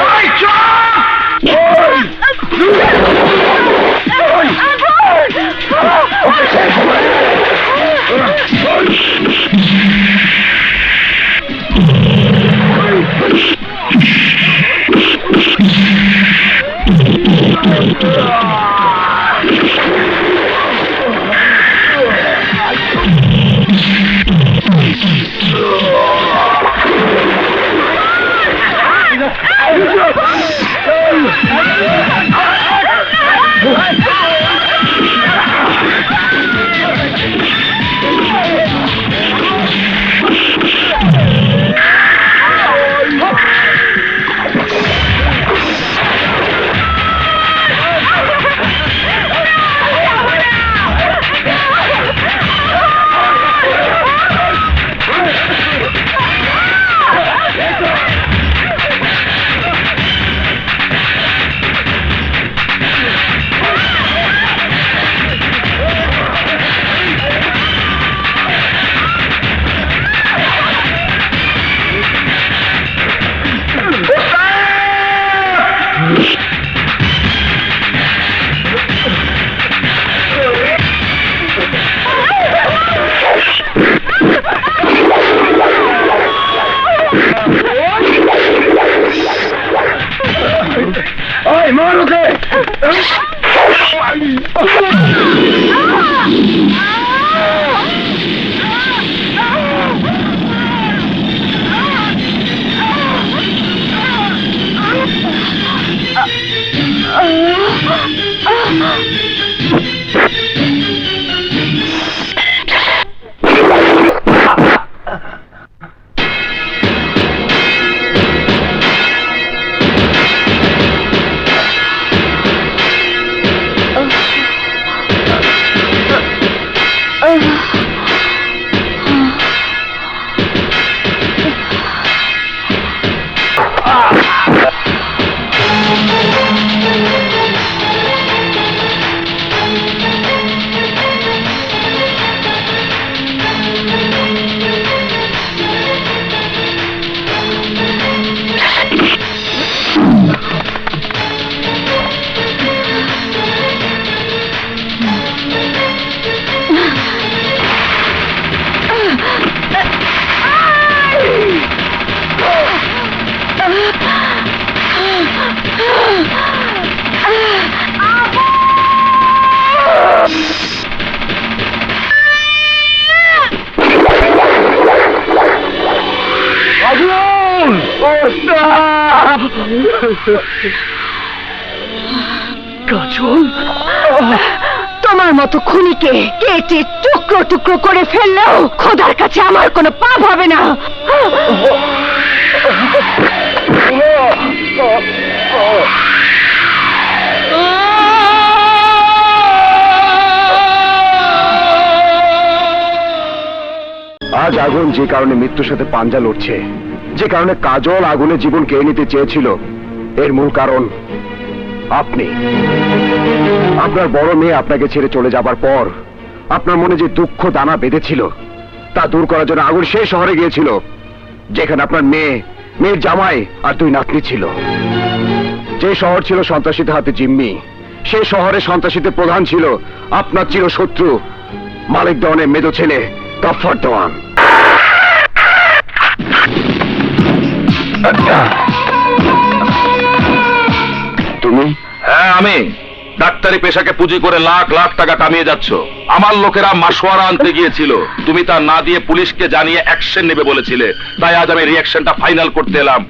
ওই মার ওকে। কাজল, তোমার মতো খুনিকে কেটে টুকরো টুকরো করে ফেললেও খোদার কাছে আমার কোনো পাপ হবে না। আজ আগুন যে কারণে মৃত্যুর সাথে পাঞ্জা লড়ছে, যে কারণে কাজল আগুনের জীবন কেড়ে নিতে চেয়েছিল, এর মূল কারণ আপনি। আপনার বড় মেয়ে আপনাকে ছেড়ে চলে যাবার পর আপনার মনে যে দুঃখ দানা বেঁধেছিল তা দূর করার জন্য আগুন সেই শহরে গিয়েছিল যেখানে আপনার মেয়ের জামাই আর 2 নাতনি ছিল। যে শহর ছিল সন্ত্রাসীদের হাতে জিম্মি, সেই শহরে সন্ত্রাসীদের প্রধান ছিল আপনার চিরশত্রু মালিক দেওয়ানের মেজো ছেলে গফফর দেওয়ান। তুমি? হ্যাঁ, আমি। ডাক্তারি পেশাকে পুঁজি করে লাখ লাখ টাকা কামিয়ে যাচ্ছ। আমার লোকেরা মাসোয়ারা আনতে গিয়েছিল, তুমি তা না দিয়ে পুলিশকে জানিয়ে অ্যাকশন নেবে বলেছিলে, তাই আজ আমি রিঅ্যাকশনটা ফাইনাল করতে এলাম।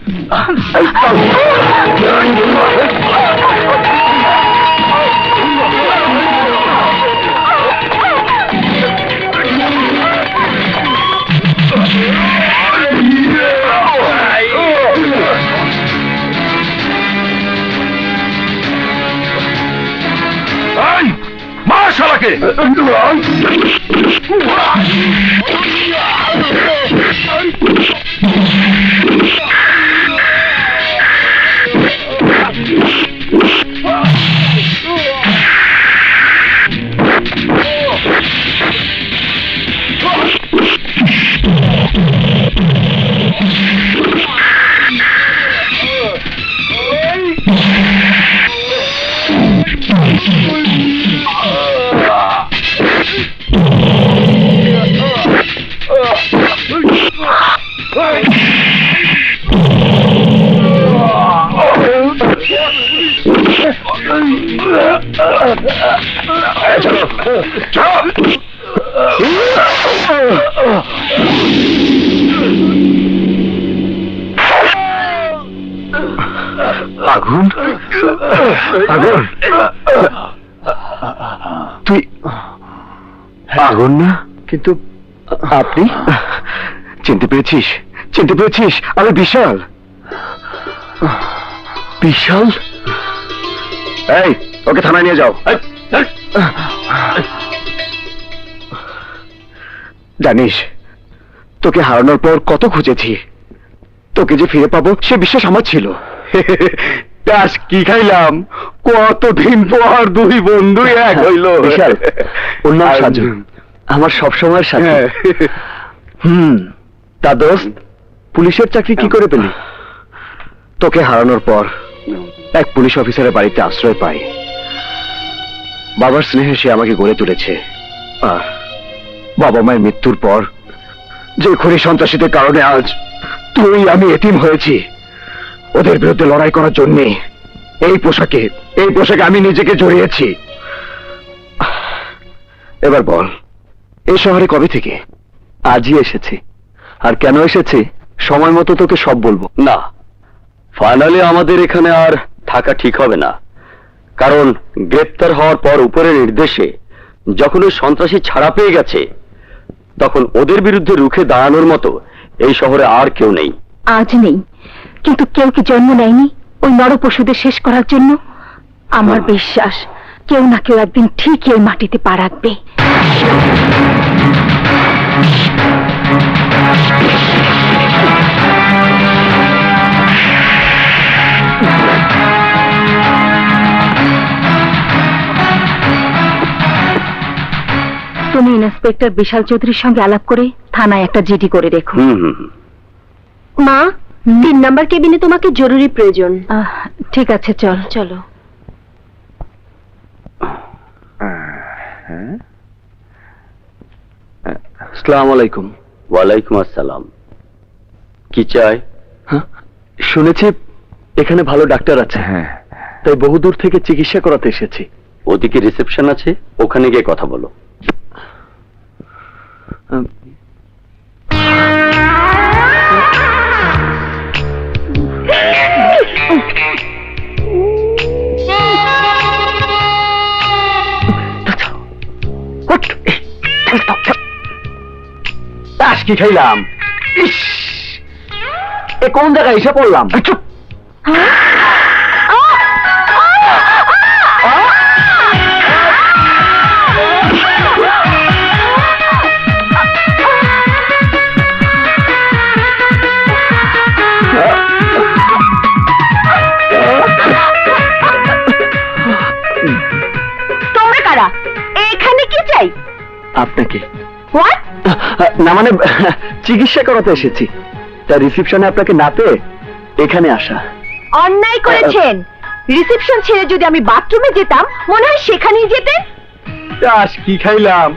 মার শালাকে। চুপ! আগুন, আগুন, তুই আগুন না? কিন্তু আপনি চিনতে পেরেছিস? চিনতে পেরেছিস? আমি বিশাল। বিশাল? এই, ওকে থানায় নিয়ে যাও। জানিস, তোকে হারানোর পর কত খুঁজেছি, তোকে যে ফিরে পাবো সে বিশ্বাস আমার ছিল। আজ কি খাইলাম, কতদিন পর দুই বন্ধু এক হইল। বিশাল, ওর নাম সাজু, আমার সবসময়ের সাথে। তা দোস্ত, পুলিশের চাকরি কি করে পেলি? তোকে হারানোর পর এক পুলিশ অফিসারের বাড়িতে আশ্রয় পাই। বাবার স্নেহে সে আমাকে গড়ে তুলেছে, আর বাবা মায়ের মৃত্যুর পর যে খুনি সন্ত্রাসীদের কারণে আজ তুই আমি এতিম হয়েছি, ওদের বিরুদ্ধে লড়াই করার জন্যে এই পোশাকে আমি নিজেকে জড়িয়েছি। এবার বল, এই শহরে কবে থেকে? আজই এসেছি। আর কেন এসেছি সময় মতো তোকে সব বলবো। না, ফাইনালি আমাদের এখানে আর থাকা ঠিক হবে না, কারণ গ্রেপ্তার হওয়ার পর উপরের নির্দেশে যখন ওই সন্ত্রাসী ছাড়া পেয়ে গেছে, তখন ওদের বিরুদ্ধে রুখে দাঁড়ানোর মতো এই শহরে আর কেউ নেই। আজ নেই, কিন্তু কেউ কি জন্ম নেয়নি ওই নরপশুদের শেষ করার জন্য? আমার বিশ্বাস কেউ না কেউ একদিন ঠিক এই মাটিতে পা রাখবে। তুমি ইন্সপেক্টর বিশাল চৌধুরীর সঙ্গে আলাপ করে থানায় একটা জিডি করে রেখো। মা, 3 নাম্বার কেবিনে তোমাকে জরুরি প্রয়োজন। ঠিক আছে, চল চলো। আসসালামু আলাইকুম। ওয়ালাইকুম আসসালাম। কি চাই? শুনেছি এখানে ভালো ডাক্তার আছে, তাই বহুদূর থেকে চিকিৎসা করাতে এসেছি। ওদিকে রিসেপশন আছে, ওখানে গিয়ে কথা বলো। তাস কি খাইলাম? ইস, এ কোন জায়গায় এসে পড়লাম? চুপ! তোমরা কারা? এখানে কি চাই? আপনাকে হোয়াট? না, মানে চিকিৎসা করাতে এসেছি, তা রিসেপশনে আপনাকে না পেয়ে এখানে আসা। অন্যায় করেছেন। রিসেপশন ছেড়ে যদি আমি বাথরুমে যেতাম, মনে হয় সেখানেই যেতেন। তাস কি খাইলাম,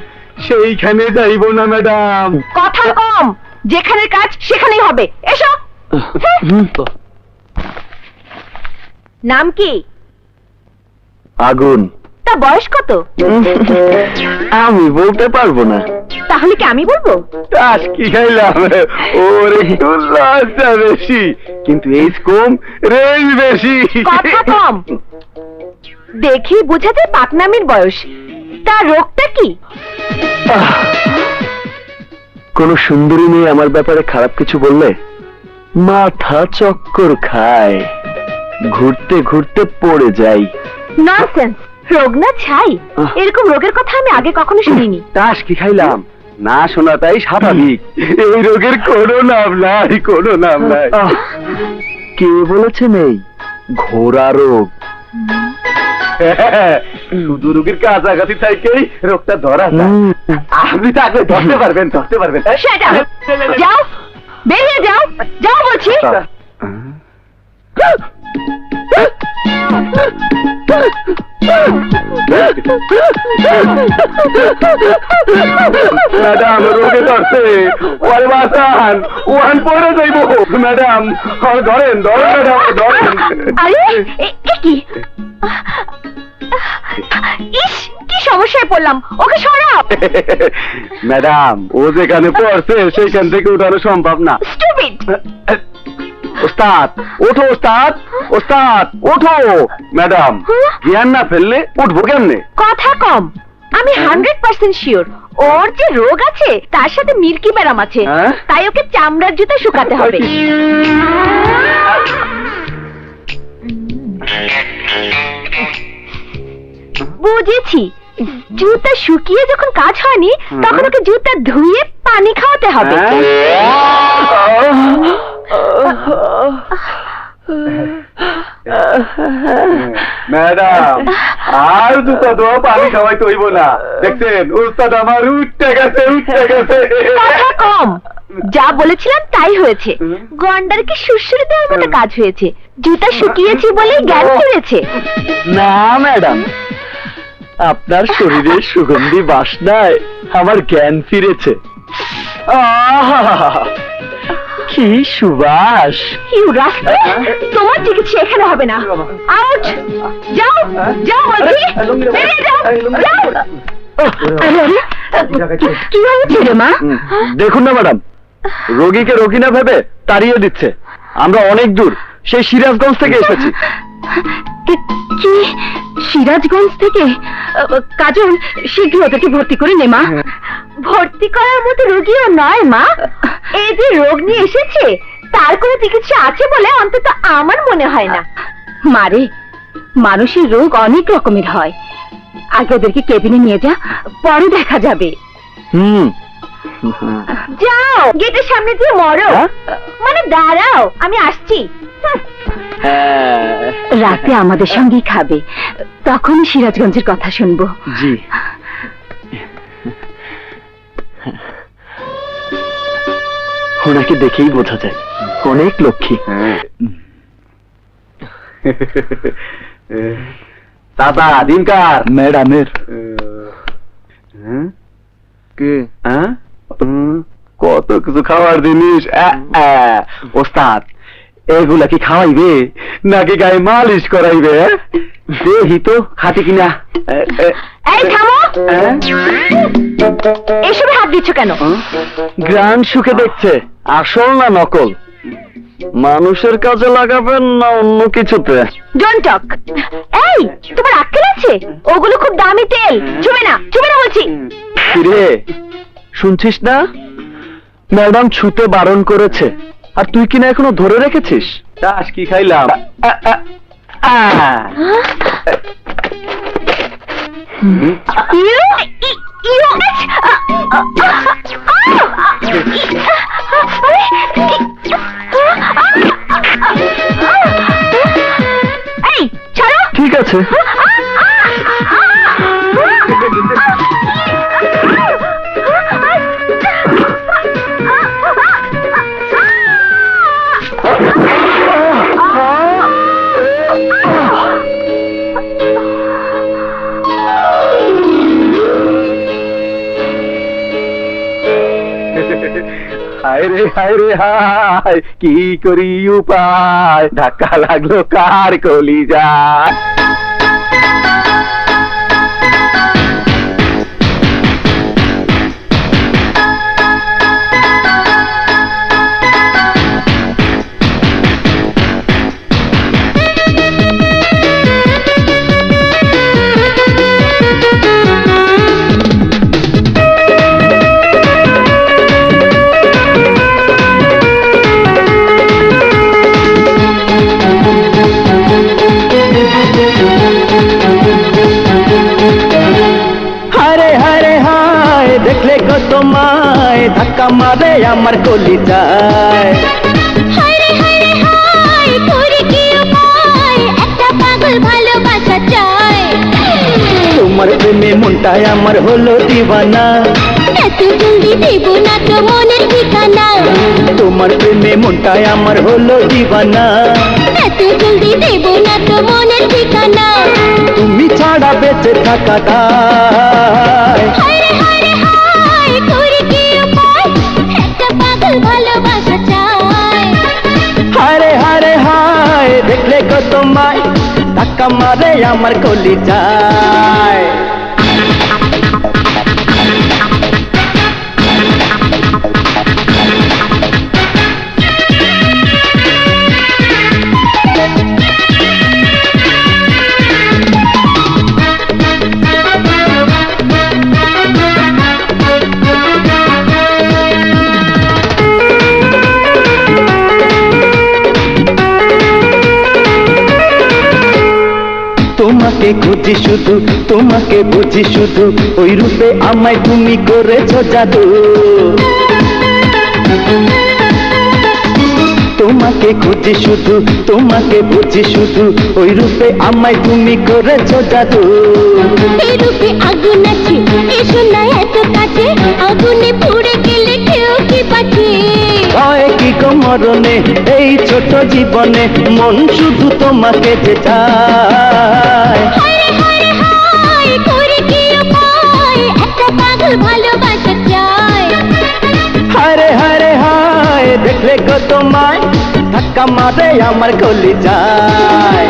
সেইখানে যাইব না ম্যাডাম। কথা কম, যেখানে কাজ সেখানেই হবে। এসো। নাম কি? আগুন। তা বয়স কত? আমি বলতে পারবো না। তাহলে কি আমি বলবো? তাস কি খাইলাম, ওর একটু লজ্জা বেশি, কিন্তু এইজ কম, রেঞ্জ বেশি। কথা কম, দেখি বোঝা যায় পাকনামির বয়স। তা রোগটা কি? কোন সুন্দরী মেয়ে আমার ব্যাপারে খারাপ কিছু বললে মাথা চক্কর খায়, ঘুরতে ঘুরতে পড়ে যাই। ননসেন্স, রোগ না ছাই। এরকম রোগের কথা আমি আগে কখনো শুনিনি। তাস কি খাইলাম, না শোনাটাই স্বাভাবিক। এই রোগের কোনো নাম নাই, কোনো নাম নাই। কে বলেছে নেই? ঘোড়া রোগ। শুধু রোগীর কাছাকাছি থেকেই রোগটা ধরা যায়। আপনি তাকে ধরতে পারবেন, ধরতে পারবেন। Shut up! যাও, বেরিয়ে যাও, যাও বলছি। ম্যাডাম, রোগে ধরছে, ওরে বাঁচান, ওয়ান পরে যাইব। ম্যাডাম, ধরেন ধরেন, ম্যাডাম ধরেন। আরে এ কি? ইস কি সমস্যায় পড়লাম, ওকে সরাও। ম্যাডাম, ও যেখানে পড়ছে সেখান থেকে উঠানো সম্ভব না। স্টুপিড। ওস্তাদ ওঠো, ওস্তাদ, ওস্তাদ ওঠো। ম্যাডাম, জ্ঞান না ফেললে উঠবো কেমনে? কথা কম, আমি 100% শিওর ওর যে রোগ আছে তার সাথে মিল্কি ব্যারাম আছে, হ্যাঁ? তাই ওকে চামড়ার জুতা শুকাতে হবে। বুঝেছি, জুতা শুকিয়ে যখন কাজ হয়নি তখন ওকে জুতা ধুয়ে পানি খাওয়াতে হবে। ম্যাডাম, আর জুতা ধোয়া পানি খাওয়াইতে হইব না। দেখছেন উস্তাদ আমার উঠতে গেছে, উঠতে গেছে। কথা কম, যা বলেছিলাম তাই হয়েছে। গন্ডারকে সুশ্রী দেওয়ার মতো কাজ হয়েছে। জুতা শুকিয়েছি বলেই জ্ঞান ফিরেছে। না ম্যাডাম, আপনার শরীরের সুগন্ধি বাসনায় আমার জ্ঞান ফিরেছে। আহা, কি সুবাস! ইউ রাস্তা, তোমার চিকিৎসা এখানে হবে না। আউট! যাও, যাও বলছি। বেরিয়ে যাও, যাও। কি হয়েছে রে মা? দেখুন না ম্যাডাম, রোগীকে রোগী না ভেবে তাড়িয়ে দিচ্ছে। আমরা অনেক দূর, সেই সিরাজগঞ্জ থেকে এসেছি। কি সিরাজগঞ্জ থেকে? কাজল, শীঘ্র ওদেরকে ভর্তি করে নে মা। ভর্তি করার মতো রোগীও নয় মা, এই যে রোগ নিয়ে এসেছে তার কোনো চিকিৎসা আছে বলে অন্তত আমার মনে হয় না। মারে, মানুষের রোগ অনেক রকমের হয়। আগে ওদেরকে কেবিনে নিয়ে যা, পরে দেখা যাবে। যাও, গেটের সামনে দিয়ে মরো। মানে দাঁড়াও, আমি আসছি। রাতে আমাদের সঙ্গেই খাবে, তখনই সিরাজগঞ্জের কথা শুনবো। জি। ওনাকে দেখেই বোঝা যায় অনেক লক্ষ্মী। দাদা, দিনকার ম্যাডামের কে? কত কিছু খাওয়ার জিনিস। ওস্তাদ, এগুলা কি খাওয়াইবে নাকি গায়ে মালিশ করাইবে? দেখি তো খাতে কিনা। এই থামো, এসবে হাত দিচ্ছ কেন? গ্রান সুখে দেখছে আসল না নকল। মানুষের কাজে লাগাবেন না অন্য কিছুতে? Don't talk. এই, তোমার আক্কেল আছে? ওগুলো খুব দামি তেল, ছুবে না, ছুবে না বলছি। কিরে, শুনছিস না? ম্যাডাম ছুতে বারণ করেছে, আর তুই কিনা এখনো ধরে রেখেছিস। চাস কি খাইলাম? এই, ছাড়ো। ঠিক আছে। হায় রে, হায় রে, হায়, কি করি উপায়, ধাক্কা লাগলো কার কলিজায়। তোমায় ধাক্কা মারে আমার কলিজায়। হায়রে হায়রে হায়, তোর কি উপায়, একটা পাগল ভালোবাসা চায়। তোমার প্রেমে মনটায় আমার হলো দিওয়ানা, এত জলদি দেব না তো মনের ঠিকানা। তোমার প্রেমে মনটায় আমার হলো দিওয়ানা, এত জলদি দেব না তো মনের ঠিকানা। তুমি ছাড়া বেঁচে থাকা দায়। হায়রে হায়রে হায়, তোর কি উপায়, একটা পাগল ভালোবাসা চায়। হায়রে হায়রে হায়, দেখলে গো তোমায় ধাক্কা ধাক্কা মারে আমার কলি যায়। তোমাকে খুঁজি শুধু, তোমাকে বুঝি শুধু, ওই রূপে আমায় তুমি করেছো জাদু। তোমাকে খুঁজি শুধু, তোমাকে বুঝি শুধু, ওই রূপে আমায় তুমি করেছো জাদু। এই রূপে আগুন আছে, এসো না এত কাছে, আগুনে পুড়ে গেলে কেউ কি বাঁচে? হয় কি গো মরণে এই ছোট জীবনে, মন শুধু তোমাকে যে চায়। হায় হায় হায় করে কি উপায়, একটা পাগল ভালোবাসা চায়। হারে হারে হায় দেখলে গো তোমায়, ধাক্কা মারে আমার কলি যায়।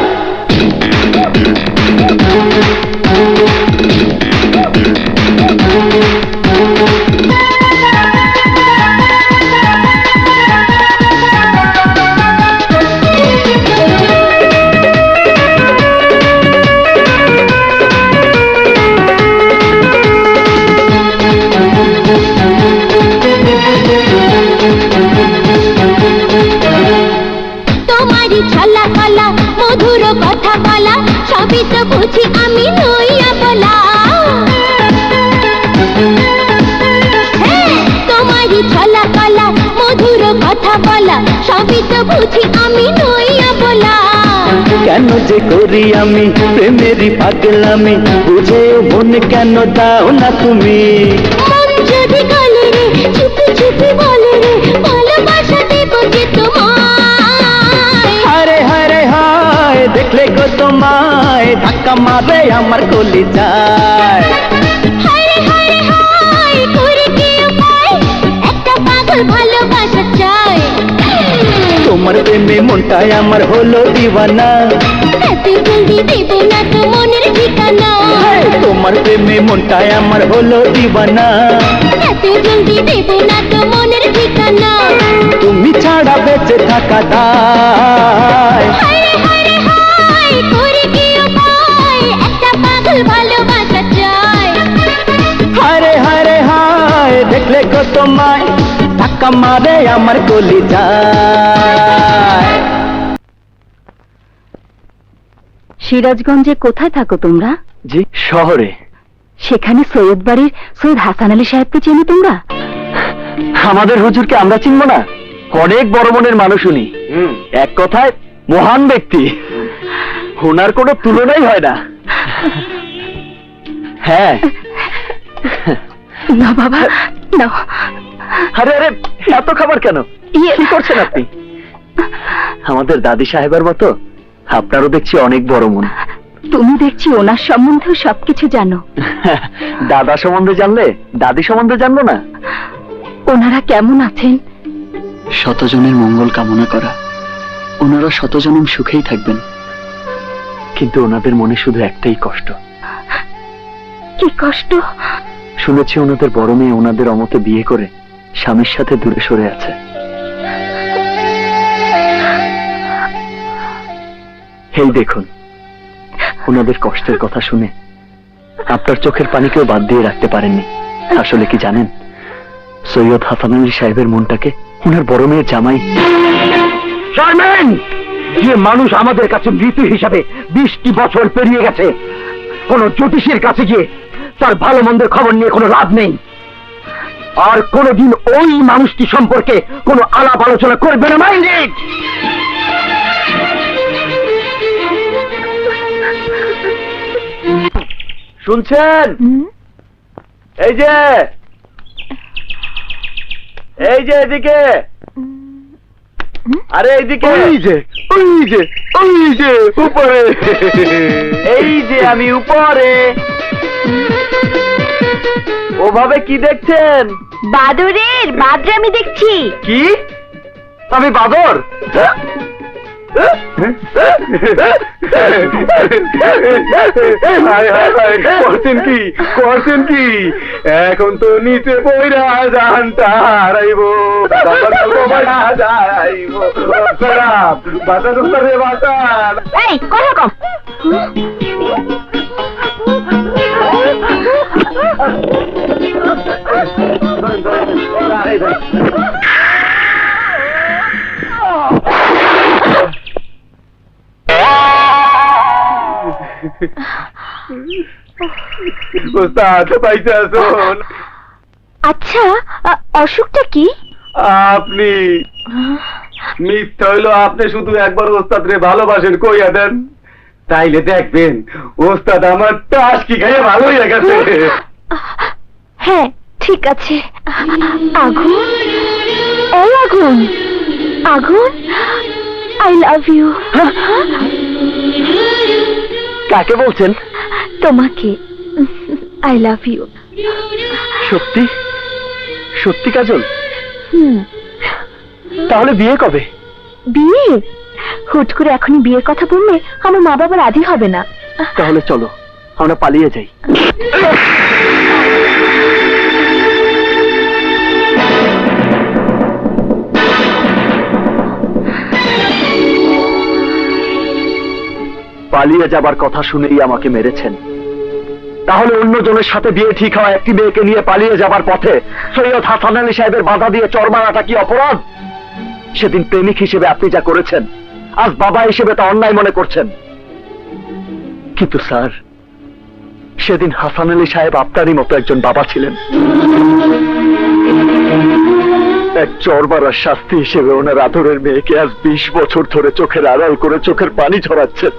তোমারই ছলা কলা মধুর কথা বলা, সবই তো বুঝি আমি নইয়া বলা। হ্যাঁ, তোমারই ছলা কলা মধুর কথা বলা, সবই তো বুঝি আমি নইয়া বলা। কেন যে করি আমি প্রেমেরই পাগলামি, বুঝে মন কেন দাও না তুমি? মন যদি গলে রে, চুপি চুপি বলে রে, ভালোবাসা দেব যে তোমায়। হারে হারে হায় দেখলে গো তোমায়, ধাক্কা মারে আমার কলি যায়। হায় হায় হায় করে কি উপায়, একটা পাগল ভালোবাসা চায়। তোমার প্রেমে মনটাই আমার হলো দিওয়ানা, এত জলদি দেব না তো মনের ঠিকানা। তোমার প্রেমে মনটাই আমার হলো দিওয়ানা, এত জলদি দেব না তো মনের ঠিকানা। তুমি ছাড়া বেঁচে থাকা দায়। হায় হায় হায় করে কি উপায়, একটা পাগল ভালোবাসা চায়। হারে হারে হায় দেখলে গো তোমায়, ধাক্কা মারে আমার কলি যায়। সিরাজগঞ্জে কোথায় থাকো তোমরা? জি, শহরে। সেখানে সৈয়দ বাড়ির সৈয়দ হাসান আলী সাহেবকে চেনো তোমরা? আমাদের হুজুরকে আমরা চিনব না? অনেক বড় মনের মানুষ উনি। এক কথায় মহান ব্যক্তি, ওনার কোনো তুলনাই হয় না। হ্যাঁ। না বাবা, না। আরে আরে, এত খাবার কেন? কি করছেন আপনি? আমাদের দাদি সাহেবের মতো আপনারও দেখছি অনেক বড় মন। তুমি দেখছি ওনার সম্বন্ধেও সবকিছু জানো। দাদা সম্বন্ধে জানলে দাদি সম্বন্ধে জানবো না? ওনারা কেমন আছেন? শতজনের মঙ্গল কামনা করা, ওনারা শতজনম সুখেই থাকবেন। কিন্তু ওনাদের মনে শুধু একটাই কষ্ট। কি কষ্ট? শুনেছি ওনাদের বড় মেয়ে ওনাদের অমতে বিয়ে করে স্বামীর সাথে দূরে সরে আছে। এই দেখুন, ওনাদের কষ্টের কথা শুনে আপনার চোখের পানিকেও বাদ দিয়ে রাখতে পারেননি। আসলে কি জানেন, সৈয়দ হাসান আলী সাহেবের মনটাকে ওনার বড় মেয়ের জামাই। চেয়ারম্যান, যে মানুষ আমাদের কাছে মৃত্যু হিসাবে 20টি বছর পেরিয়ে গেছে, কোন জ্যোতিষীর কাছে গিয়ে তার ভালো মন্দের খবর নিয়ে কোনো লাভ নেই। আর কোনদিন ওই মানুষটি সম্পর্কে কোনো আলাপ আলোচনা করবে না। Mind it. শুনছেন? এই যে এদিকে, আরে এইদিকে, ওই যে উপরে। এই যে আমি উপরে। ওভাবে কি দেখছেন? বাদরের বাদরে আমি দেখছি। কি? আমি বাদর? করছেন কি এখন তো নিচে বইরা জানতা হারাইব এই কথা কম। আচ্ছা, অসুখটা কি? আপনি মিথ্যা হইলো, আপনি শুধু একবার ওস্তাদ রে ভালোবাসেন কইয়া দেন, তাইলে দেখবেন ওস্তাদ আমার টাস কি খাইয়ে ভালো হয়ে গেছে। হ্যাঁ ঠিক আছে। আগুন, এই আগুন, আগুন, আই লাভ ইউ। কাকে বলছেন? তোমাকে, আই লাভ ইউ। সত্যি সত্যি কাজল? তাহলে বিয়ে কবে? বিয়ে? হুট করে এখনই বিয়ের কথা বললে আমার মা বাবা রাজি হবে না। তাহলে চলো আমরা পালিয়ে যাই। পালিয়ে যাবার কথা শুনেই আমাকে মেরেছেন, তাহলে অন্যজনের সাথে বিয়ে ঠিক হওয়া একটি মেয়েকে নিয়ে পালিয়ে যাবার পথে সৈয়দ হাসান আলী সাহেবের বাধা দিয়ে চড় মারাটা কি অপরাধ? সেদিন প্রেমিক হিসেবে আপনি যা করেছেন, আজ বাবা হিসেবে তা অন্যায় মনে করছেন। কিন্তু স্যার, সেদিন হাসান আলী সাহেব আপনারই মতো একজন বাবা ছিলেন। এক চড় মারার শাস্তি হিসেবে ওনার আদরের মেয়েকে আজ 20 বছর ধরে চোখের আড়াল করে চোখের পানি ঝরাচ্ছেন।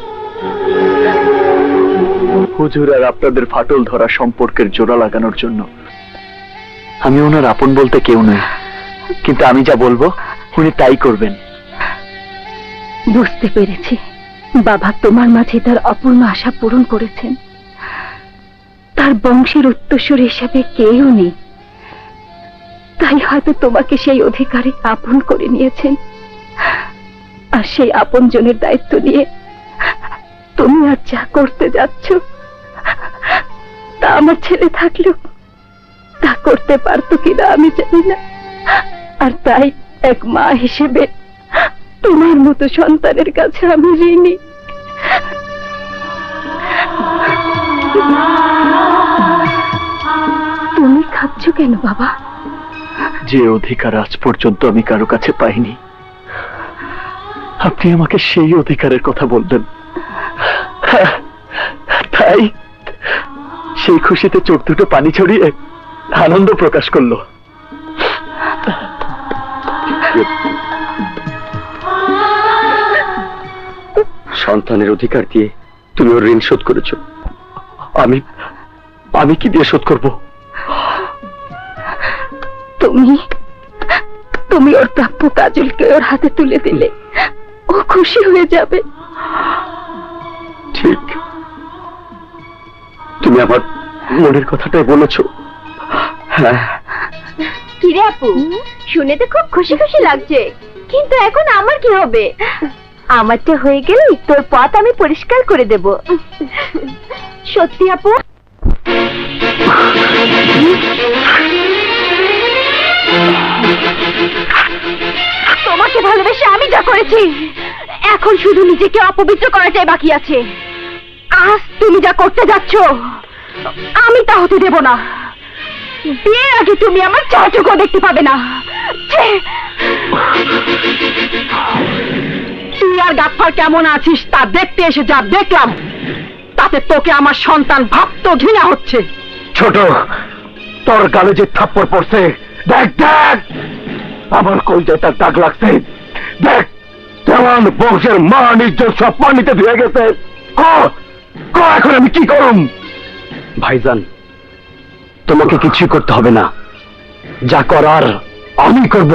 হুজুর আর আপনাদের ফাটল ধরা সম্পর্কের জোড়া লাগানোর জন্য আমি ওনার আপন বলতে কেউ নই, কিন্তু আমি যা বলবো উনি তাই করবেন। বুঝতে পেরেছি, বাবা তোমার মাঝে তার অপূর্ণ আশা পূরণ করেছেন। তার বংশের উত্তরসূর হিসেবে কেউ নেই, তাই হয়তো তোমাকে সেই অধিকারে আপন করে নিয়েছেন। আর সেই আপনজনের দায়িত্ব নিয়ে তুমি আর যা করতে যাচ্ছ তা আমার ছেলে থাকলেও তা করতে পারতো কিনা আমি জানি না। আর তাই এক মা হিসেবে তোমার মতো সন্তানের কাছে আমি ঋণী। তুমি খাচ্ছ কেন বাবা? যে অধিকার আজ পর্যন্ত আমি কারো কাছে পাইনি, আপনি আমাকে সেই অধিকারের কথা বলবেন, তাই সেই খুশিতে চোখ দুটো পানি ছড়িয়ে আনন্দ প্রকাশ করলো। সন্তানের অধিকার দিয়ে তুমি ওর ঋণ শোধ করেছো, আমি আমি কি দিয়ে শোধ করব? তুমি ওর প্রাপ্য কাজলকে ওর হাতে তুলে দিলে ও খুশি হয়ে যাবে। ঠিক, তুমি আমার মনের কথাটাই বলেছো। হ্যাঁ। কিরে আপু, শুনে তো খুব খুশি খুশি লাগছে, কিন্তু এখন আমার কি হবে? আমারটা হয়ে গেলেই তোর পথ আমি পরিষ্কার করে দেব। সত্যি আপু? তোমাকে ভালোবেসে আমি যা করেছি, এখন শুধু নিজেকে অপবিত্র করাটাই বাকি আছে। আজ তুমি যা করতে যাচ্ছ আমি তা হতে দেব না। বিয়ের আগে তুমি আমার চাচুকে দেখতে পাবে না। তুই আর গাফফার কেমন আছিস তা দেখতে এসে যা দেখলাম, তাতে তোকে আমার সন্তান ভাবতো ঘৃণা হচ্ছে। ছোট, তোর গালে যে থাপ্পড় পড়ছে, দেখ দেখ আমার কলজাটা দাগ লাগছে। দেখ দেওয়ান বংশের মান ইজ্জত সব পানিতে ধুয়ে গেছে। এখন আমি কি করুম? ভাইজান, তোমাকে কিছুই করতে হবে না, যা করার আমি করব।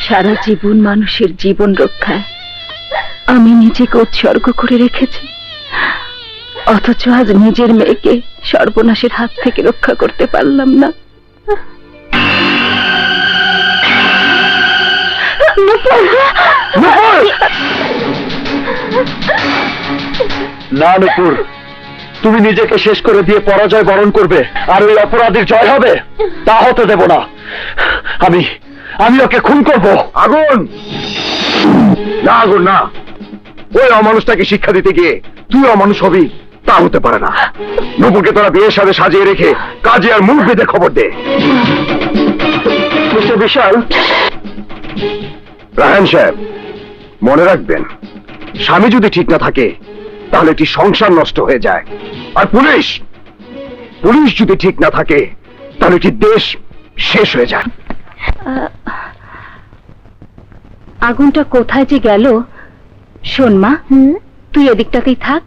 সারা জীবন মানুষের জীবন রক্ষায় আমি নিজেকে উৎসর্গ করে রেখেছি, অথচ আজ নিজের মেয়েকে সর্বনাশের হাত থেকে রক্ষা করতে পারলাম না। না নুপুর, তুমি নিজেকে শেষ করে দিয়ে পরাজয় বরণ করবে আর ওই অপরাধীর জয় হবে, তা হতে দেব না। আমি ওকে খুন করব। আগুন না, আগুন না, ওই অমানুষটাকে শিক্ষা দিতে গিয়ে তুই অমানুষ হবি, তা হতে পারে না। নুপুরকে তোরা বিয়ের সাথে সাজিয়ে রেখে কাজে আর মুখ বেঁধে খবর দে। মিস্টার বিশাল, রায়হান সাহেব, মনে রাখবেন, স্বামী যদি ঠিক না থাকে তাহলে একটি সংসার নষ্ট হয়ে যায়, আর পুলিশ যদি ঠিক না থাকে তাহলে একটি দেশ শেষ হয়ে যায়। আগুনটা কোথায় যে গেল? শোন মা, তুই এদিকটাতেই থাক,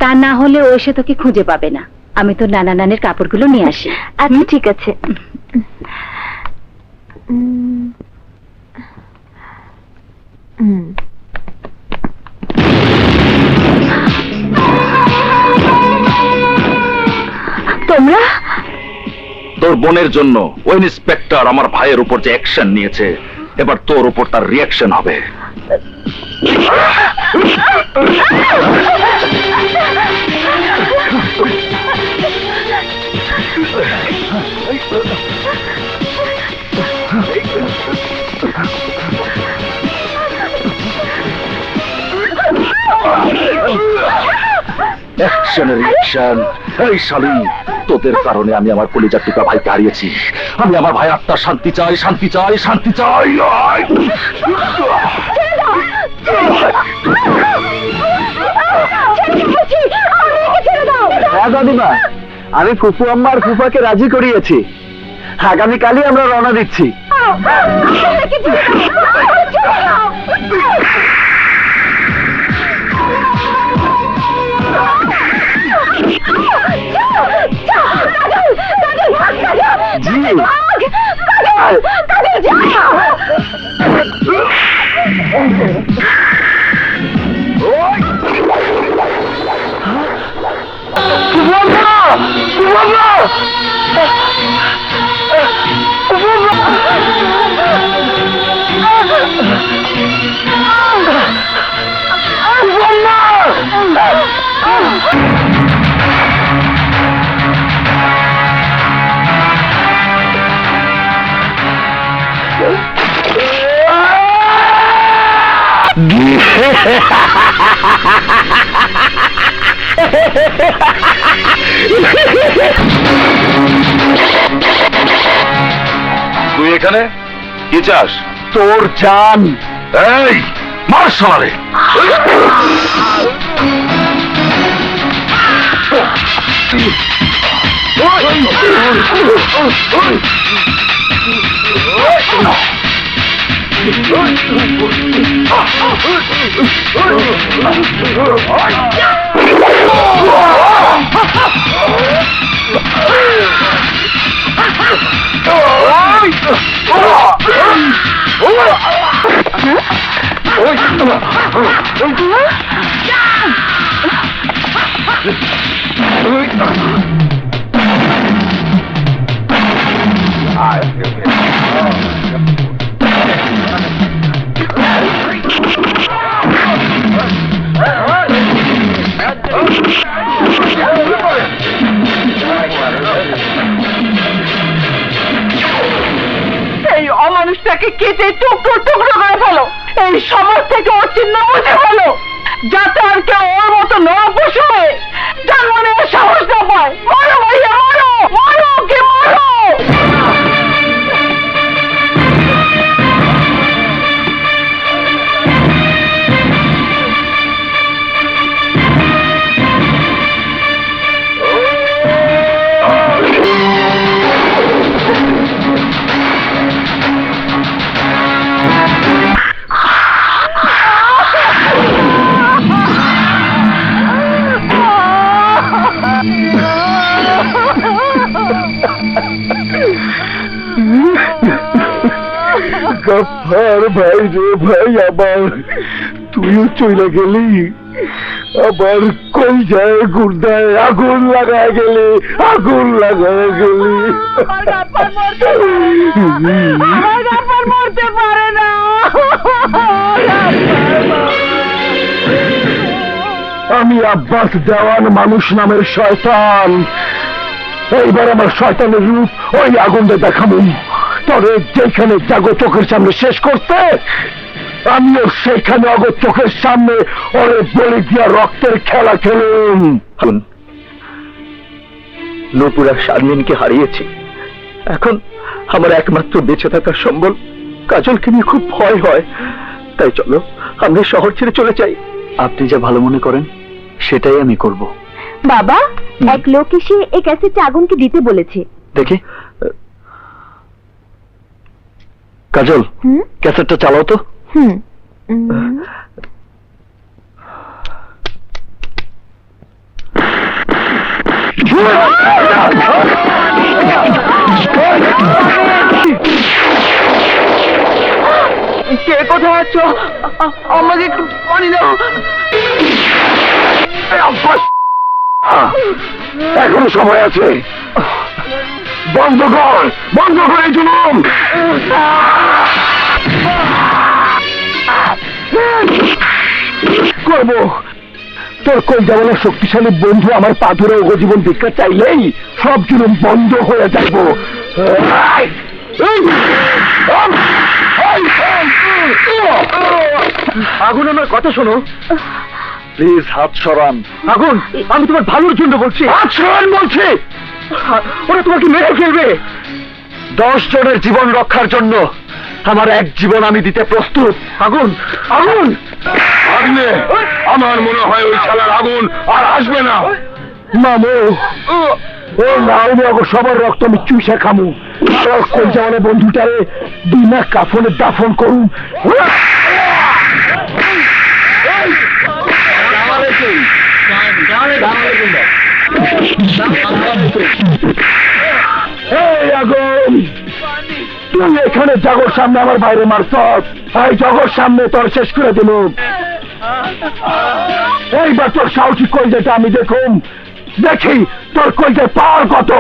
তা না হলে ও এসে তোকে খুঁজে পাবে না। আমি তো নানা নানের কাপড়গুলো নিয়ে আসি। আচ্ছা ঠিক আছে। তোমরা? তোর বোনের জন্য ওই ইন্সপেক্টর আমার ভাইয়ের উপর যে অ্যাকশন নিয়েছে, এবার তোর উপর তার রিয়াকশন হবে। অ্যাকশনের রিয়াকশন। এই শালী, তোদের কারণে আমি আমার কলিজার টুকরা ভাইকে হারিয়েছি। আমি আমার ভাই আত্মার শান্তি চাই, শান্তি চাই, শান্তি চাই। হ্যাঁ দাদিমা, আমি ফুফু আম্মা আর ফুফাকে রাজি করিয়েছি। আগামীকালই আমরা রওনা দিচ্ছি। তুই এখানে কি চাস? তোর জান। এই মার শালারে। এই অমানুষটাকে কেটে টুকরো টুকরো করে ফেলো, এই সমাজ থেকে ওর চিহ্ন মুছে ফেলো, যাতে আর কেউ ওর মতো নরপশু হয়ে জন্ম নেওয়ার সাহস না পায়। মরো ভাইয়া, মরো, মরো, কে মরো। গফফার ভাই রে ভাই, আবার তুইও চলে গেলি। আবার কই যায় গুর্দায় আগুন লাগায় গেলে আগুন লাগায় গেলি মরতে পারে না। আমি আব্বাস দেওয়ান মানুষ নামের শয়তান। এইবার আমার শয়তানের রূপ ওই আগুনটা দেখাবো। তবে যেখানে জাগো চোখের সামনে শেষ করতে, আমিও সেখানে অগো চোখের সামনে ওরে বলি দিয়া রক্তের খেলা খেলুম। নূপুর আর শারমিনকে হারিয়েছি। এখন আমার একমাত্র বেঁচে থাকার সম্বল কাজলকে নিয়ে খুব ভয় হয়। তাই চলো আমরা শহর ছেড়ে চলে যাই। আপনি যা ভালো মনে করেন সেটাই আমি করব। বাবা, এক লোক এসে এই ক্যাসেটটা আগুনকে দিতে বলেছে। দেখি কাজল, ক্যাসেটটা চালাও তো। কে কোথায় আছো? আমাকে একটু পানি দাও। এখনো সময় আছে। বন্ধ কর, বন্ধ করে জুলুম। করব তোর কোন যেমন শক্তিশালী বন্ধু আমার পা ধরে জীবন ভিক্ষা চাইলেই সব জুলুম বন্ধ হয়ে যাইব। আগুন, আমার কথা শোনো প্লিজ। হাত সরান। আগুন, আমি তোমার ভালোর জন্য বলছি। হাত সরান বলছি। ওরা তোমাকে মেরে ফেলবে। 10 জনের জীবন রক্ষার জন্য আমার এক জীবন আমি দিতে প্রস্তুত। আগুন, আগুন। আগুনে আমার মনে হয় ওই শালার আগুন আর আসবে না। মামু, ও নাও সবার রক্ত আমি চুষে খামু। আর কোন যেমন বন্ধুটারে বিনা কাফনে দাফন করুন। এই আগুন, তুই এখানে জগর সামনে আমার বাইরে মারছস। এই জগর সামনে তোর শেষ করে দিল। এইবার তোর সাহসী কই যেটা আমি দেখুম। দেখি তোর কই যে পাওয়ার কত।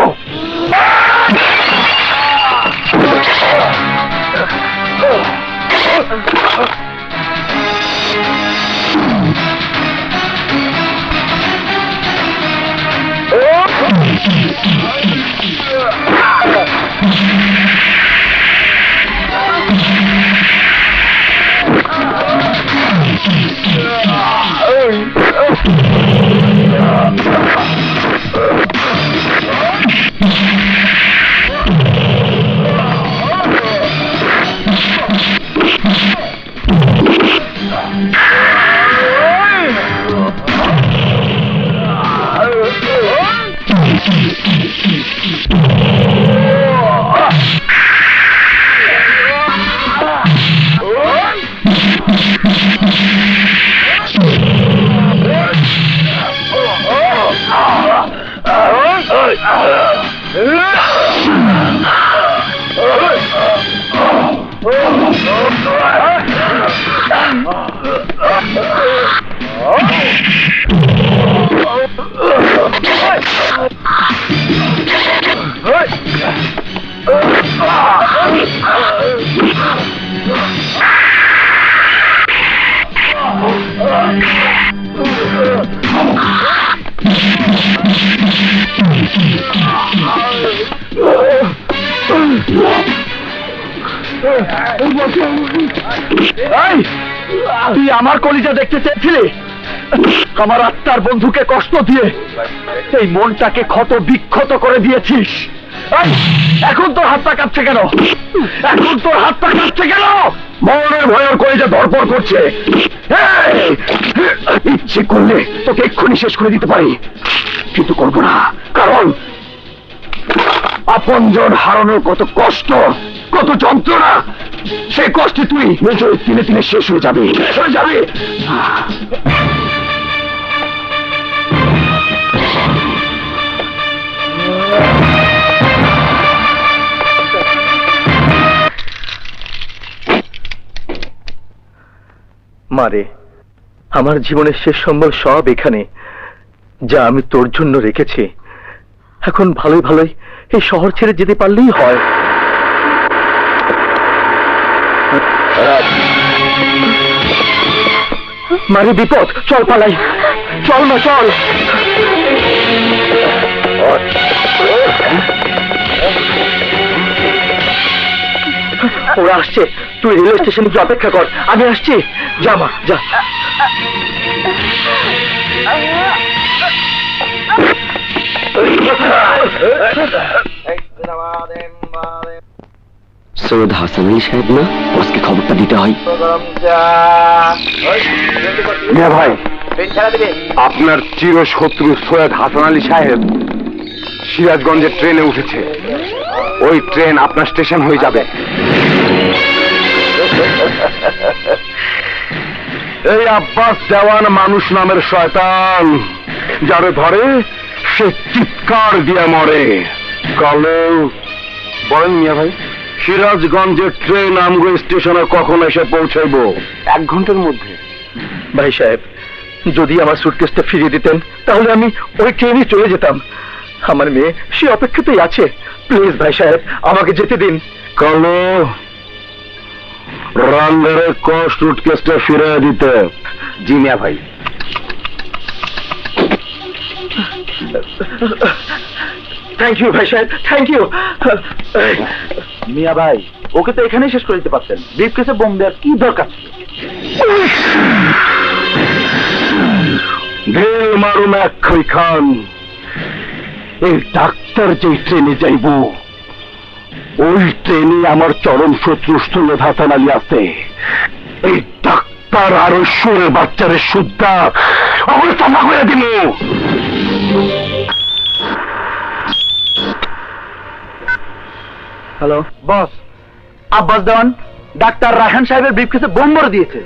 তুই আমার কলিজা দেখতে চেয়েছিলি? আমার আত্মার বন্ধুকে কষ্ট দিয়ে এই মনটাকে ক্ষত বিক্ষত করে দিয়েছিস। এখন তোর হাতটা কাঁপছে কেন? এখন তোর হাতটা কাঁপছে কেন? মরণের ভয়ের কলিজা ধরপড় করছে। ইচ্ছে করলে তোকে এক্ষুনি শেষ করে দিতে পারি, কিন্তু করবো না। কারণ আপনজন হারানোর কত কষ্ট, কত যন্ত্রণা, সেই কষ্টে তুই নিজের তিনে তিনে শেষ হয়ে যাবে, শেষ হয়ে যাবে। মারে, আমার জীবনের শেষ সম্বল সব এখানে, যা আমি তোর জন্য রেখেছি। এখন ভালোই ভালোই এই শহর ছেড়ে যেতে পারলেই হয়। মারি বিপদ, চল পালাই, চল না চল। ওরা আসছে, তুই রেলওয়ে স্টেশনে গিয়ে অপেক্ষা কর, আমি আসছি। যা মা যা। সৈয়দ হাসান আলী সাহেব না, বসকে খবরটা দিতে হয়। মিয়া ভাই, আপনার চিরশত্রু সৈয়দ হাসান আলী সাহেব সিরাজগঞ্জের ট্রেনে উঠেছে। ওই ট্রেন আপনার স্টেশন হয়ে যাবে। এই আব্বাস দেওয়ান মানুষ নামের শয়তান, যারে ধরে সে চিৎকার দিয়ে মরে। কালো বলেন মিয়া ভাই, সিরাজগঞ্জের ট্রেন আমগো স্টেশনে কখন এসে পৌঁছাইব? 1 ঘন্টার মধ্যে। ভাই সাহেব, যদি আমার সুটকেসটা ফিরিয়ে দিতেন তাহলে আমি ওই ট্রেনে চলে যেতাম। আমার মেয়ে সে অপেক্ষাতেই আছে। প্লিজ ভাই সাহেব, আমাকে যেতে দিন। কালো রান্নারে সুটকেসটা ফিরিয়ে দিতে। জি মিয়া ভাই। থ্যাংক ইউ ভাই সাহেব, থ্যাংক ইউ। মিয়া ভাই, ওকে তো এখানেই শেষ করে দিতে পারতেন। ব্রিফকেসে বোম দেওয়ার কি দরকার ছিল? ঢের মারুম এক খান। এই ডাক্তার যে ট্রেনে যাইব, ওই ট্রেনে আমার চরম শত্রু সৈয়দ হাসান আলী আছে। এই ডাক্তার আর ঐশ্বরের বাচ্চারে সুদ্ধা আমার চাপা করে দিল। হ্যালো বস, আব্বাস দেওয়ান ডাক্তার রায়হান সাহেবের ব্রিফকেসে বোম ভরে দিয়েছে।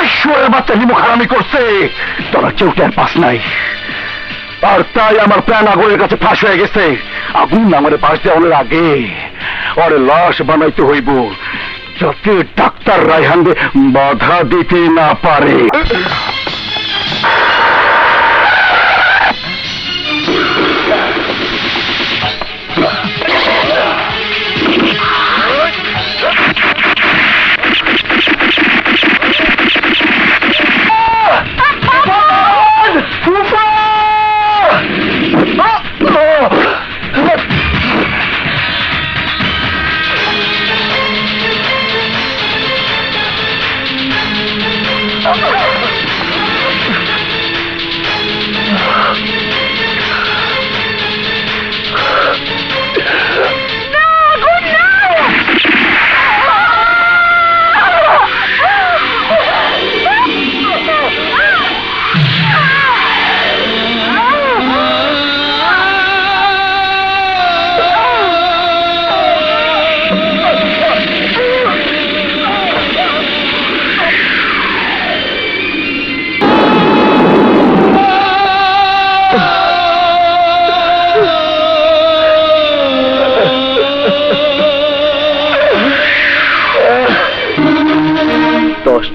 ঈশ্বরের বাচ্চা নিমুখ হারামি করছে, তোরা কেউ টের পাস নাই। আর তাই আমার প্রাণ আগুনের কাছে ফাঁস হয়ে গেছে। আগুন আমার পাশ দেওয়ার আগে ওরে লাশ বানাইতে হইব, যাতে ডাক্তার রায়হান বাধা দিতে না পারে।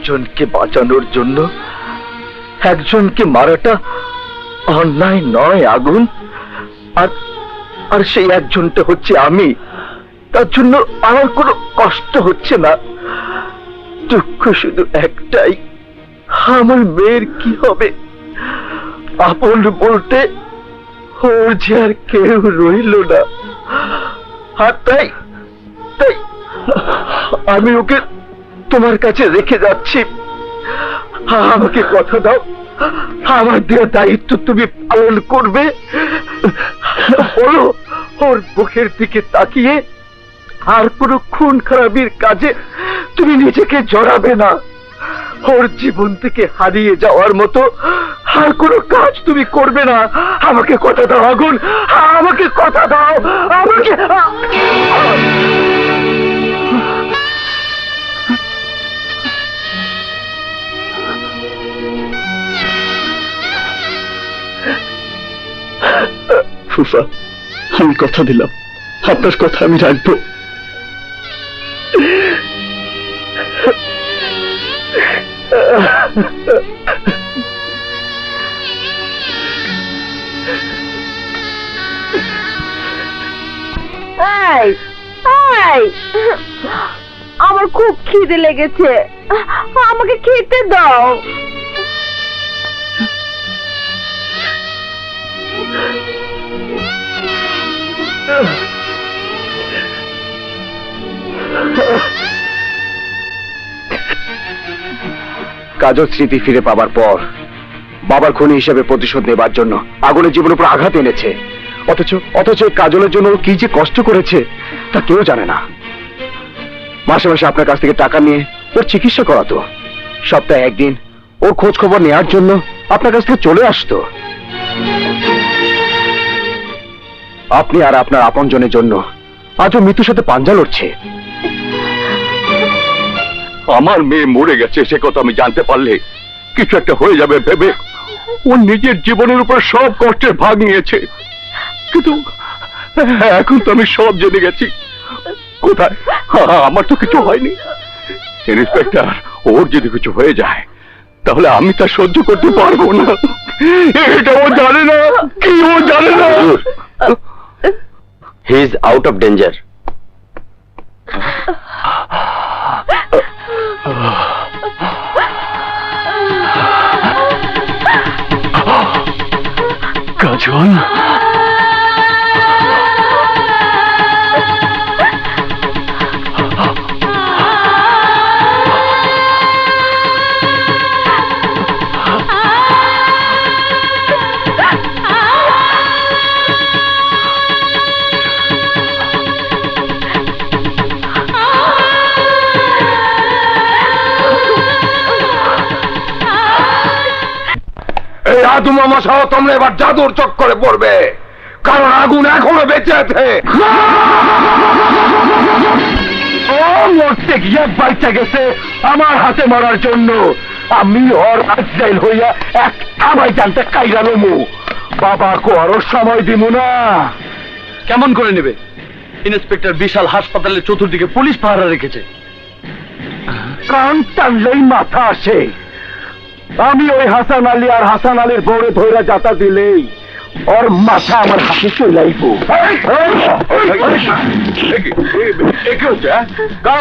জনকে বাঁচানোর জন্য একজনকে মারাটা অন্যায় নয় আগুন? আর সেই একজনটা হচ্ছে আমি। তার জন্য আমার কোনো কষ্ট হচ্ছে না। দুঃখ শুধু একটাই, আমার মেয়ের কি হবে। আপন বলতে ওর যে আর কেউ রইল না। আর তাই আমি ওকে তোমার কাছে রেখে যাচ্ছি। আমাকে কথা দাও, আমার দেওয়া দায়িত্ব তুমি পালন করবে। বলো, ওর মুখের দিকে তাকিয়ে আর কোনো খুন খারাপির কাজে তুমি নিজেকে জড়াবে না। ওর জীবন থেকে হারিয়ে যাওয়ার মতো আর কোনো কাজ তুমি করবে না। আমাকে কথা দাও আগুন, আমাকে কথা দাও। আমাকে ফুফা, আমি কথা দিলাম, আপনার কথা আমি রাখবো। এই আমার খুব খিদে লেগেছে, আমাকে খেতে দাও। কাজল স্মৃতি ফিরে পাবার পর বাবার খুনি হিসেবে প্রতিশোধ নেবার জন্য আগুনের জীবনের উপর আঘাত এনেছে। অথচ কাজলের জন্য ও কি যে কষ্ট করেছে তা কেউ জানে না। মাসে মাসে আপনার কাছ থেকে টাকা নিয়ে ওর চিকিৎসা করাতো, সপ্তাহে একদিন ওর খোঁজ খবর নেওয়ার জন্য আপনার কাছ থেকে চলে আসতো। আপনি আর আপনার আপনজনের জন্য আজও মৃত্যুর সাথে পাঞ্জা লড়ছে। আমার মেয়ে মরে গেছে সে কথা আমি জানতে পারলে কিছু একটা হয়ে যাবে ভেবে ও নিজের জীবনের উপর সব কষ্টের ভাগ নিয়েছে, কিন্তু এখন তো আমি সব জেনে গেছি। কোথায়? আমার তো কিছু হয়নি। ইন্সপেক্টর, ওর যদি কিছু হয়ে যায় তাহলে আমি তা সহ্য করতে পারবো না। এটা ও জানে না, কি ও জানে না। He is out of danger. Kajal, এই আদু মামা সহ তোমরা এবার জাদুর চক্করে পড়বে, কারণ আগুন এখনো বেঁচে আছে। ও মরতে গিয়ে বাইচা গেছে আমার হাতে মরার জন্য। আমি ওর আজরাইল হইয়া এক থামাই জানতে কাইরা লমু। বাবাকে আরো সময় দিব না। কেমন করে নেবে? ইন্সপেক্টর বিশাল হাসপাতালের চতুর্দিকে পুলিশ পাহারা রেখেছে। কান টানলেই মাথা আসে। আমি ওই হাসান আলী আর হাসান আলীর বউরে ধৈরা যাতা দিলেই ওর মাথা আমার হাতে চলাইব।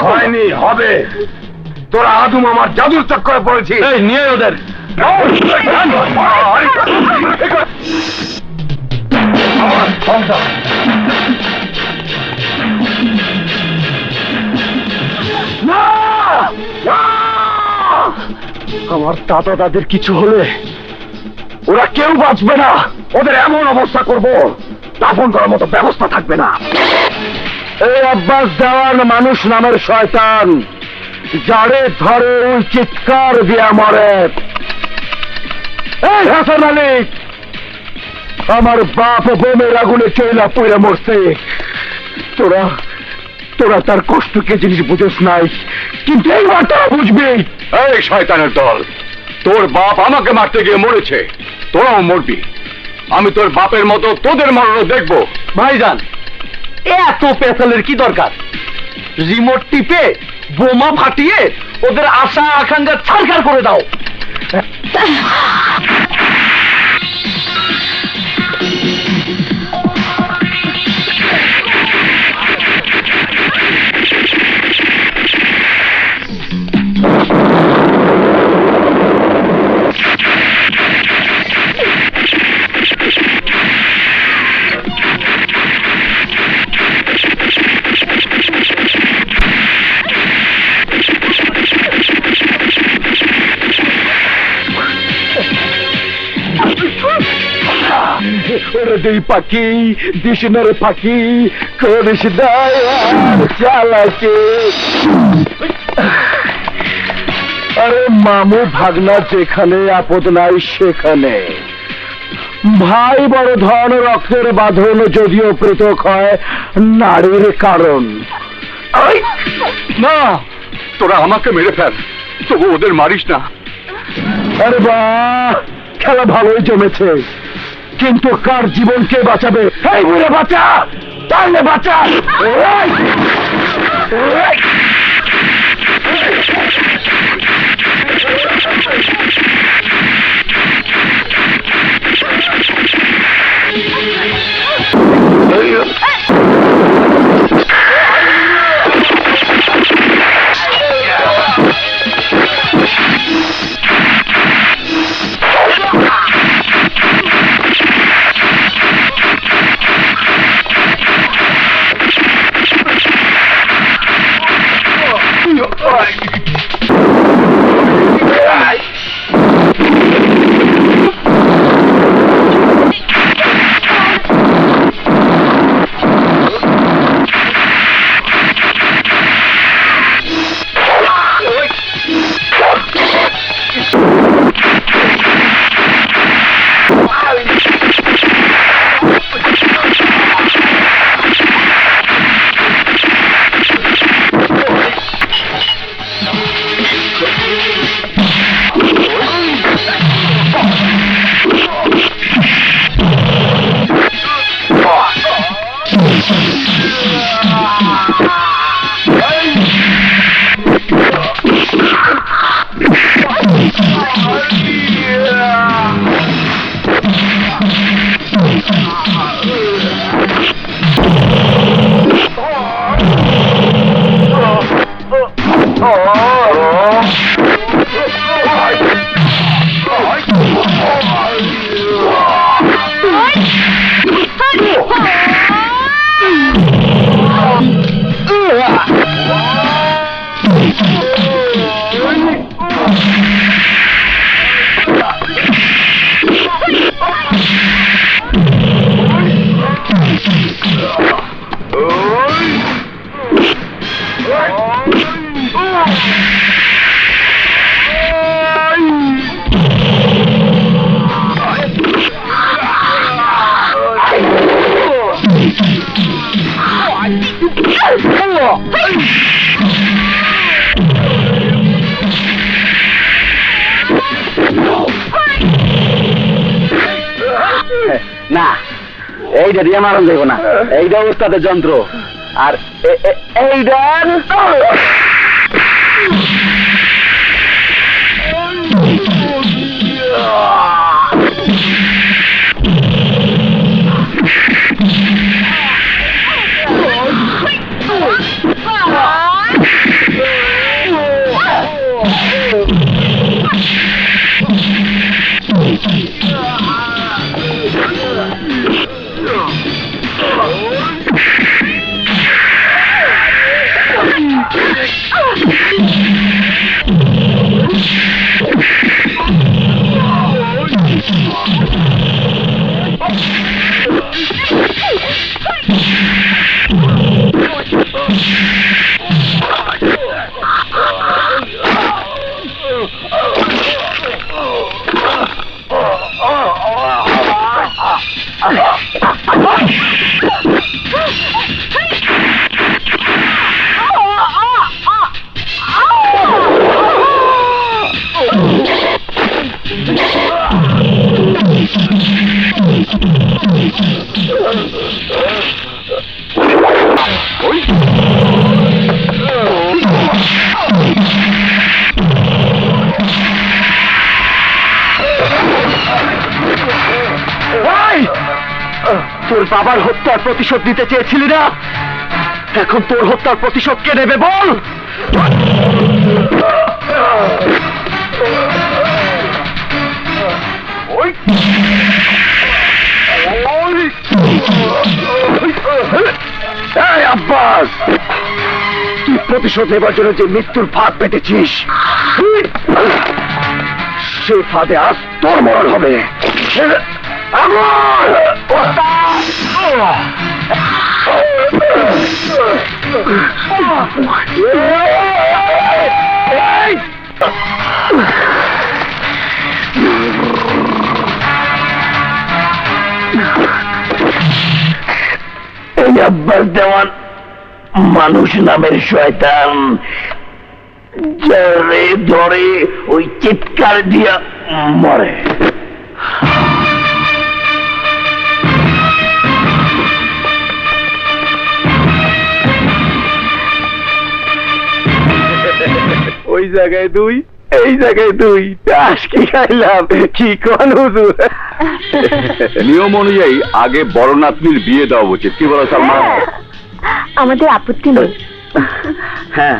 হয়নি, হবে। তোরা আদম আমার জাদুর চক্করে পড়েছিস। নিয়ে ওদের। আমার দাদা দাদির কিছু হলে ওরা কেউ বাঁচবে না। ওদের এমন অবস্থা করব দাফন করার মতো ব্যবস্থা থাকবে না। এই আব্বাস দেওয়ান মানুষ নামের শয়তান, যারে ধরে ওই চিৎকার দিয়া মরে। এই হাসান আলী, আমার বাপ বোমের আগুনে চইলা পইরা মরছে। তোরা তোরা তার কষ্টকে জিনিস বুঝোস নাই, কিন্তু এইবার তোরা বুঝবি। এই শয়তানের দল, তোর বাপ আমাকে মারতে গিয়ে মরেছে, তোরাও মরবি। আমি তোর বাপের মতো তোদের মরণও দেখবো। ভাইজান, এত পেছালের কি দরকার? রিমোট টিপে বোমা ফাটিয়ে ওদের আশা আকাঙ্ক্ষা ছারখার করে দাও। ওরে দুই পাখি দিশনের পাখি করিস চালাকে। আরে মামু ভাগনা যেখানে আপদ নাই সেখানে। ভাই বড় ধন রক্তের বাঁধন যদিও পৃথক হয় নারীর কারণ। না, তোরা আমাকে মেরে ফেল, তবু ওদের মারিস না। আরে বাহ, খেলা ভালোই জমেছে, কিন্তু কার জীবন কে বাঁচাবে? এই বুড়ে বাঁচা, তাহলে বাঁচা। না, এইটা দিয়ে মারণ যাইব না, এইটা উস্তাদের যন্ত্র। আর এইটা তোর বাবার হত্যার প্রতিশোধ নিতে চেয়েছিলি না? এখন তোর হত্যার প্রতিশোধ কে নেবে বল? এই আব্বাস, তুই প্রতিশোধ নেবার জন্য যে মৃত্যুর ফাঁদ পেতেছিস, সেই ফাঁদে আজ তোর মরণ হবে। এই আব্বাস দেওয়ান মানুষ নামের শয়তান, যারে ধরে ওই চিৎকার দিয়া মরে। ওই জায়গায় তুই, এই জায়গায় তুই, তাস কি খাইলাম, কি কোন হুজুর? নিয়ম অনুযায়ী আগে বড় নাতনির বিয়ে দেওয়া উচিত, কি বলো সালমা? আমাদের আপত্তি নেই। হ্যাঁ